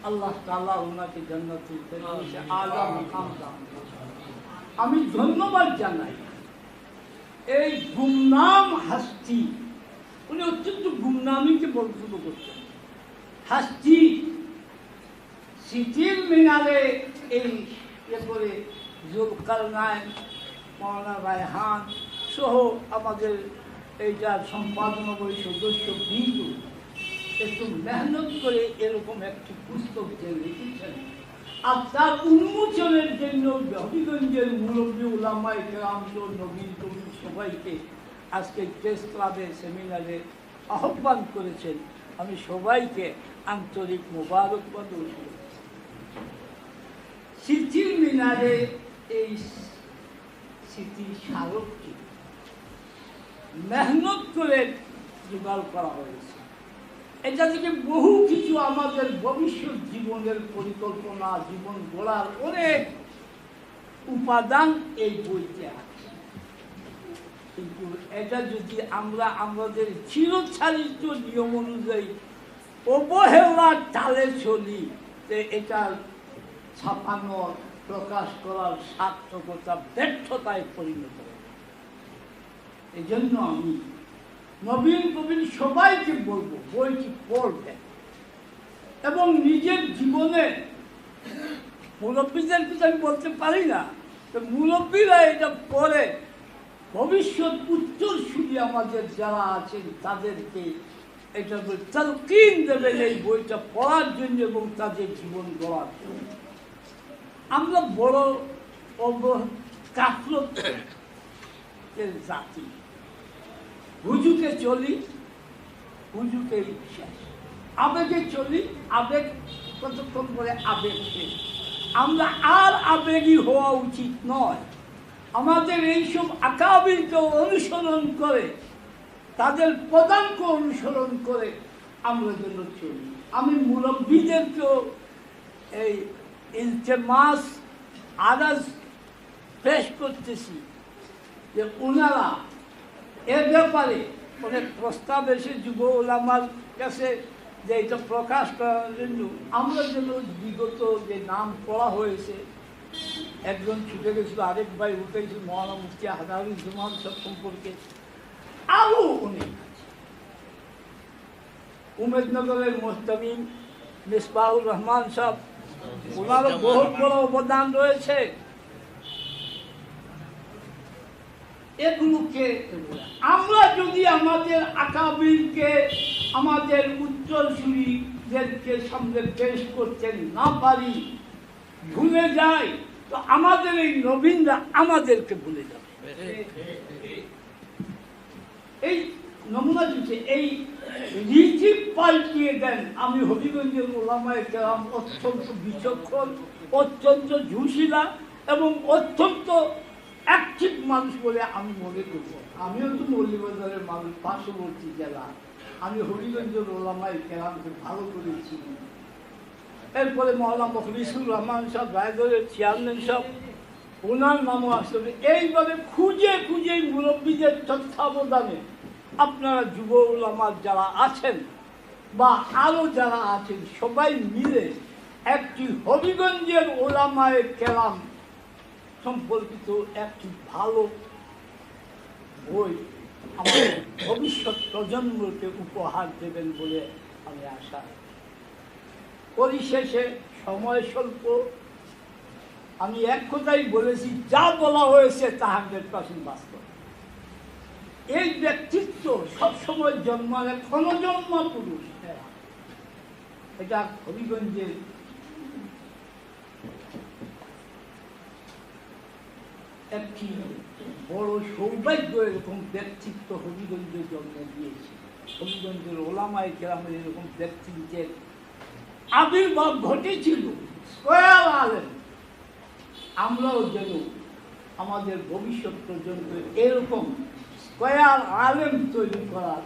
আল্লাহ তাআলা ওনাকে জান্নাতুল ফেরদাউসে আলা মাকাম দান করুন। আমি ধন্যবাদ জানাই এই গুমনাম হাস্তি, উনি অত্যন্ত গুমনামিকে বর্ধিত করতেন। হাস্তি সিটির মিনারে এই করে জুলকারনাইন, মৌলানা রায়হান সহ আমাদের এইটার সম্পাদনাকারী সদস্য বিন্দু একটু মেহনত করে এরকম একটি পুস্তক যে লিখেছেন, আর তার উন্মোচনের জন্য হবিগঞ্জের মুরব্বী উলামায়ে কেরাম, নবীন কবির সবাইকে আজকে প্রেস ক্লাবের সেমিনারে আহ্বান করেছেন। আমি সবাইকে আন্তরিক মোবারকবাদ দিচ্ছি। স্মৃতির মিনারে এই স্মৃতি স্মারকটি মেহনত করে জোগাড় করা হয়েছে। এটা থেকে বহু কিছু আমাদের ভবিষ্যৎ জীবনের পরিকল্পনা, জীবন গড়ার অনেক উপাদান এই বইতে আছে। কিন্তু এটা যদি আমরা আমাদের চিরচারিত নিয়ম অনুযায়ী অবহেলার তালে চলি, এটার ছাপানোর, প্রকাশ করার সার্থকতা ব্যর্থতায় পরিণত হবে। এই জন্য আমি নবীন কবির সবাইকে বলবো বইটি পড়বেন এবং নিজের জীবনে, মুরব্বীদের কিছু আমি বলতে পারি না, তো মুরব্বীরা এটা পড়ে ভবিষ্যৎ উত্তরসূরি আমাদের যারা আছেন তাদেরকে এটা তালকিন দেবেন এই বইটা পড়ার জন্য এবং তাদের জীবন গড়ার জন্য। আমরা বড় গাফলতের জাতি, হুজুকে চলি, হুজুকে বিশ্বাস, আবেগে চলি, আবেগ কতক্ষণ করে আবেগ শেষ। আমরা আর আবেগী হওয়া উচিত নয়। আমাদের এইসব আকাবিরকে অনুসরণ করে, তাদের পদাঙ্ক অনুসরণ করে আমরা যেন চলি। আমি মুরব্বীদেরকেও এই ইলতেমাস আরজ পেশ করতেছি যে ওনারা এ ব্যাপারে অনেক প্রস্তাব এসে যুব ওলামার কাছে যে এটা প্রকাশ করার জন্য আমরা যেন বিগত যে নাম পড়া হয়েছে একজন ছুটে গেছিল, আরেক ভাই উঠেছিল মৌলানা মুফতি হাজারুজ্জামান সব সম্পর্কে, আরো অনেক আছে। উমেদনগরের মোস্তামিম মিসবাহুর রহমান সাহেব, ওনারও বহুত বড় অবদান রয়েছে। এগুলোকে আমরা যদি আমাদের আকাবিরকে, আমাদের উত্তরসূরিদেরকে সামনে পেশ করতে না পারি, ভুলে যাই, তো আমাদের এই নবীনরা আমাদেরকে ভুলে যাবে। এই নমুনা দিচ্ছে, এই রীতি পাল্টিয়ে দেন। আমি হবিগঞ্জের ওলামায়ে কেরাম অত্যন্ত বিচক্ষণ, অত্যন্ত ঝুঁশিলা এবং অত্যন্ত অ্যাক্টিভ মানুষ বলে আমি মনে করব। আমিও তো মৌলভীবাজারের মানুষ, পার্শ্ববর্তী জেলা। আমি হবিগঞ্জের ওলামায়ে কেরামকে ভালো করে চিনি। এরপরে মৌলানা মুখলিসুর রহমান সাহেব, রায়গড়ের চেয়ারম্যান সাহেব, ওনার নামও আসলে। এইভাবে খুঁজে খুঁজে মুরব্বীদের তত্ত্বাবধানে আপনারা যুব ওলামা যারা আছেন বা আরও যারা আছেন, সবাই মিলে একটি হবিগঞ্জের ওলামায়ে কেরাম সম্পর্কিত একটি ভালো বই আমাদের ভবিষ্যৎ প্রজন্মকে উপহার দেবেন বলে আমি আশা। পরিশেষে সময় স্বল্প, আমি এক কথাই বলেছি, যা বলা হয়েছে তা 100% বাস্তব। এই ব্যক্তিত্ব সবসময় জন্মালে ক্ষণজন্মা পুরুষ, এটা হবিগঞ্জের একটি বড় সৌভাগ্য। এরকম ব্যক্তিত্ব হবিগঞ্জের জন্ম দিয়েছে। হবিগঞ্জের ওলামায়ে কেরামের এরকম ব্যক্তিত্বের আবির্ভাব ঘটেছিল। স্কয়ার আলেম, আমরাও যেন আমাদের ভবিষ্যৎ পর্যন্ত এরকম স্কয়ার আলেম তৈরি করার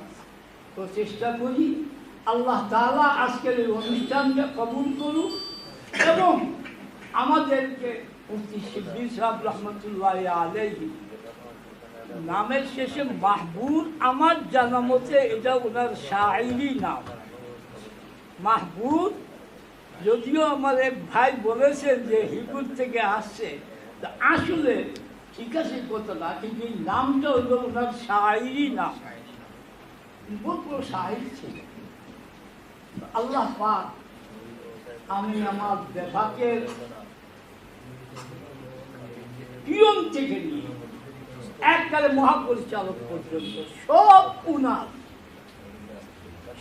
প্রচেষ্টা করি। আল্লাহ তাআলা আজকের এই অনুষ্ঠানকে কবুল করুন এবং আমাদেরকে মুফতি শিবলী সাহেব রহমতুল্লাহ আলাইহি নামের শেষে মাহবুব, আমার জানা মতে এটা ওনার শায়রি নাম মাহবুব। যদিও আমার এক ভাই বলেছেন যে হিবুর থেকে আসছে, আসলে ঠিক আছে কথাটা, কিন্তু এই নামটা হলো ওনার শায়রি নাম। বহুত বড় শায়র ছিল। আল্লাহ পাক আমি আমার বেফাকের পিয়ন থেকে নিয়ে এককালে মহাপরিচালক পর্যন্ত সব উনার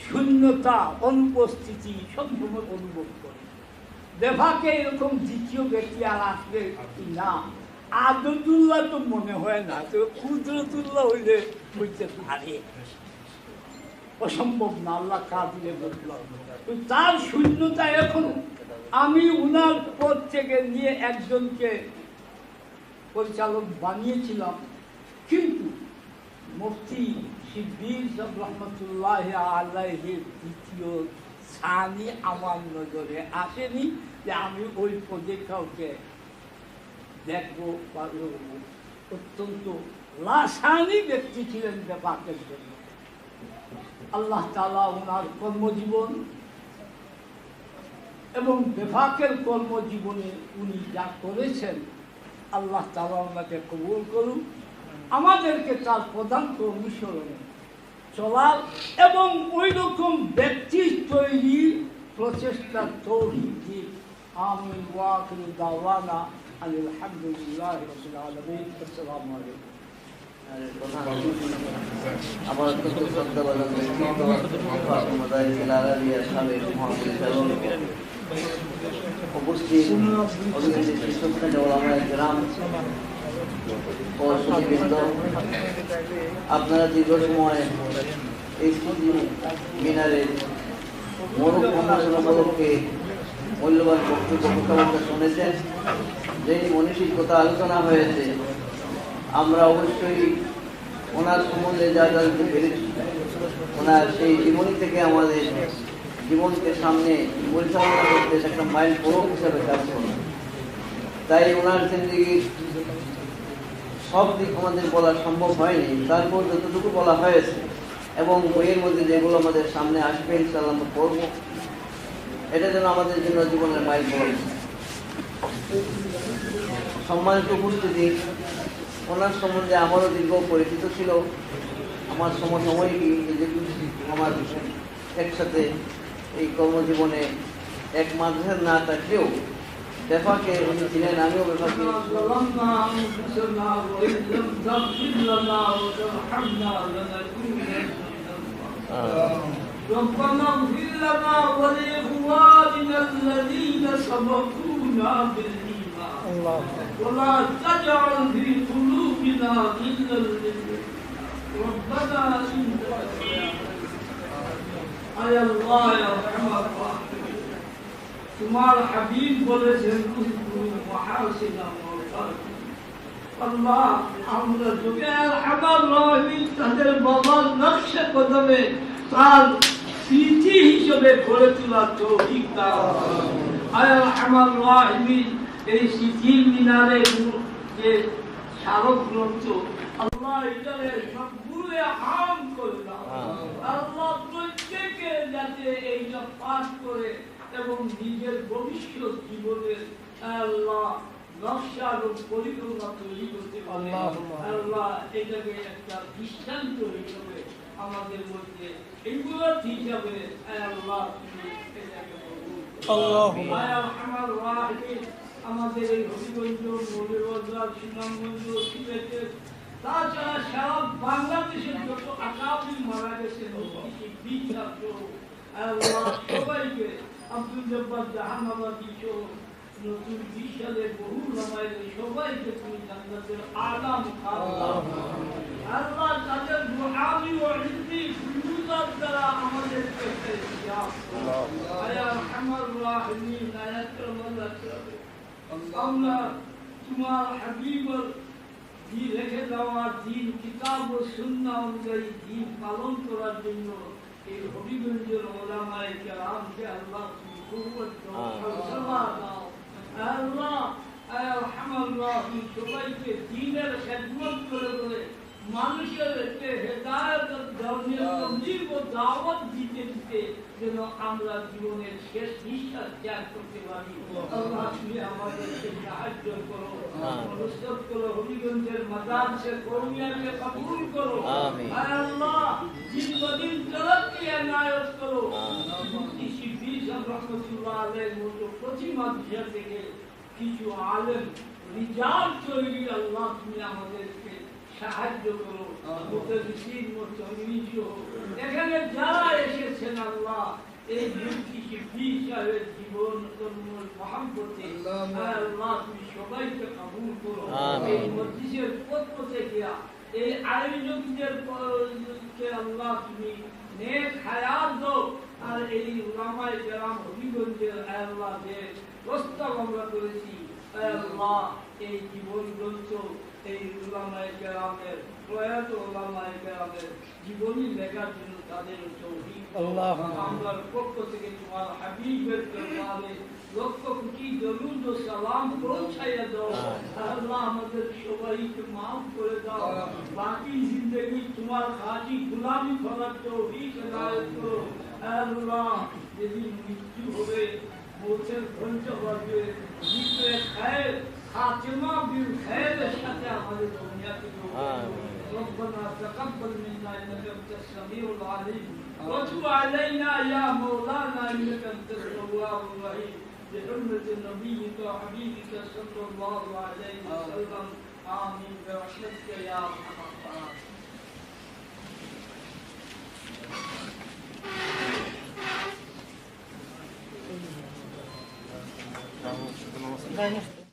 শূন্যতা, অনুপস্থিতি সবসময় অনুভব করে। বেফাকে এরকম দ্বিতীয় ব্যক্তি আর আসবে না। আদতুল্লাহ তো মনে হয় না, তো কুদরতুল্লাহ হইলে হইতে পারে, অসম্ভব না। আল্লাহ কাদিরে বললাম তার শূন্যতা এখনো। আমি উনার পদ থেকে নিয়ে একজনকে পরিচালক বানিয়েছিলাম, কিন্তু মুফতি শিবলী সাহেব রহমতুল্লাহ আলাইহির দ্বিতীয় সানি আমার নজরে আসেনি যে আমি ওই পদে কাউকে দেখবো বা অত্যন্ত লাসানি ব্যক্তি ছিলেন বেফাকের জন্য। আল্লাহ তাআলা ওনার কর্মজীবন এবং বেফাকের কর্মজীবনে উনি যা করেছেন, আল্লাহ তাআলা ওনাকে কবুল করুন। আমাদেরকে তার পদাঙ্ক অনুসরণে চলার এবং ওই রকম ব্যক্তি তৈরির প্রচেষ্টা তৌফিক দিন। আমিন ওয়া আখিরু দাওয়ানা আলহামদুলিল্লাহি রাব্বিল আলামিন। আসসালামু আলাইকুম। আমার অত্যন্ত শ্রদ্ধাভাজন উপস্থিত আপনারা দীর্ঘ সময় এই মিনারের মোড়ক প্রমোশন উপলক্ষে মূল্যবান বক্তব্য কথাবার্তা শুনেছেন। যে মনীষীর কথা আলোচনা হয়েছে, আমরা অবশ্যই ওনার সম্বন্ধে যা জানতে পেরেছি, ওনার সেই জীবনী থেকে আমাদের জীবনকে সামনে পরিচালনা করতে একটা মাইল ফলক হিসাবে কাজ করে। তাই ওনার জিন্দেগির সব দিক আমাদের বলা সম্ভব হয়নি, তারপর যতটুকু বলা হয়েছে এবং বইয়ের মধ্যে যেগুলো আমাদের সামনে আসবে ইনশাআল্লাহ আমরা পড়ব। এটা যেন আমাদের জন্য জীবনের মাইল ফলক। সম্মানিত উপস্থিতি, ওনার সম্বন্ধে আমারও দীর্ঘ পরিচিত ছিল। আমার সমসাময়িকী আমার একসাথে এই কর্মজীবনে এক মাদ্রাসার না থাকলেও বেফাকে উনি ছিলেন, আমিও বেফাকে। ربنا اغفر لنا ولإخواننا الذين سبقونا بالإيمان ولا تجعل في قلوبنا غلا للذين ربنا إنك আয় আল্লাহ ইয়া রাহমান রাহিম, তোমার হাবিব বলেছেন মহাসিনা আল্লাহ, আমরা যুগে আরহামার রাহিম তাদের বাবার নকশে কদমে তার স্মৃতি হিসেবে গড়ে তোলার তৌফিক দাও। আয় আরহামার রাহিম, এই স্মৃতির মিনারে যে স্মারক গ্রন্থ আল্লাহ এটারে সবগুলো আম করে দাও। আল্লাহ প্রত্যেকে যাতে এইটা পাঠ করে এবং নিজের ভবিষ্যৎ জীবনের আল্লাহ নকশা এবং পরিকল্পনা তৈরি করতে পারে। আল্লাহ এটাকে একটা দৃষ্টান্ত হিসেবে আমাদের মধ্যে এগুলো হিসাবে আল্লাহ আমাদের এই হবিগঞ্জ, মৌলভীবাজার, সুনামগঞ্জ, সিলেটের, তাছাড়া সারা বাংলাদেশের যত আকাবিল মারা গেছেন সবাইকে আব্দুল জব্বার জাহানাবাদী সহ নতুন 20 সালের বহু নামায়ের সবাইকে তুমি জান্নাতের আলা মুকাম দাও। আল্লাহ তাদের দুআমি ও ইলমি ফুয়ুজাত দ্বারা আমাদেরকে ইজাব করো। আয়া আরহামার রাহিমিন, আয়া আকরামাল আকরামিন, আমরা তোমার হাবিবের দিন রেখে দেওয়া দিন কিতাব ও সুন্নাহ অনুযায়ী দিন পালন করার জন্য এই হবিগঞ্জের ওলামায়ে কেরামকে আল্লাহ তুমি কুওয়াত দাও, হৌসলা দাও। আল্লাহ আরহামার রাহিম, সবাইকে দ্বীনের খেদমত করে মানুষের হেদায়েত ও দাওয়াত দিতে দিতে যেন আমরা জীবনের শেষ নিঃশ্বাস ত্যাগ করতে পারি। আল্লাহ তুমি আমাদেরকে সাহায্য করো, নসরত করো, হবিগঞ্জের মাদ্রাসা কওমিয়াকে কবুল করো। আল্লাহ দিন তরক্কি এনায়েত করো। মুফতি শিবলি সাহেব রহমাতুল্লাহ আলাইহির মতো প্রতি মাদ্রাসা থেকে কিছু আলেম রিজাল তৈরি আল্লাহ তুমি আমাদেরকে সাহায্য করো। মুতাদিসিন মুতামিজ এখানে যারা এসেছেন আল্লাহ এই মুফতি শিবলি সাহেবের জীবন কর্ম মহব্বতে আল্লাহ তুমি সবাইকে কবুল করো। এই মজলিসের পক্ষ থেকে এই আয়োজকদের কে আল্লাহ তুমি নেক হায়াত দাও। আর এই উলামায়ে কেরাম হবিগঞ্জের আল্লাহ যে প্রস্তাব আমরা করেছি আল্লাহ এই জীবন গ্রন্থ এই উলামায়ে কেরামের প্রয়াত উলামায়ে কেরামের জীবনী লেখার জন্য তাদের তৌফিক আল্লাহ আমরার পক্ষ থেকে তোমার হাবিবের দরবারে লক্ষ কোটি দরুদ ও সালাম পৌঁছাইয়া দাও। আল্লাহ আমাদের সবাইকে মাফ করে দাও, বাকি জিন্দেগি তোমার খাঁটি গোলামি করার তৌফিক এনায়েত করো। আল্লাহ যেদিন মৃত্যু হবে, মৌতের ঘণ্টা বাজবে, মৃত্যুর খায়ের খাতিমা বিল খায়েরের সাথে আমাদের দুনিয়াতে ربنا تقبل منا انك انت السميع العليم وتب علينا يا مولانا انك انت التواب الرحيم بحرمة نبيك وحبيبك صلى الله عليه وسلم آمين برحمتك يا أرحم الراحمين.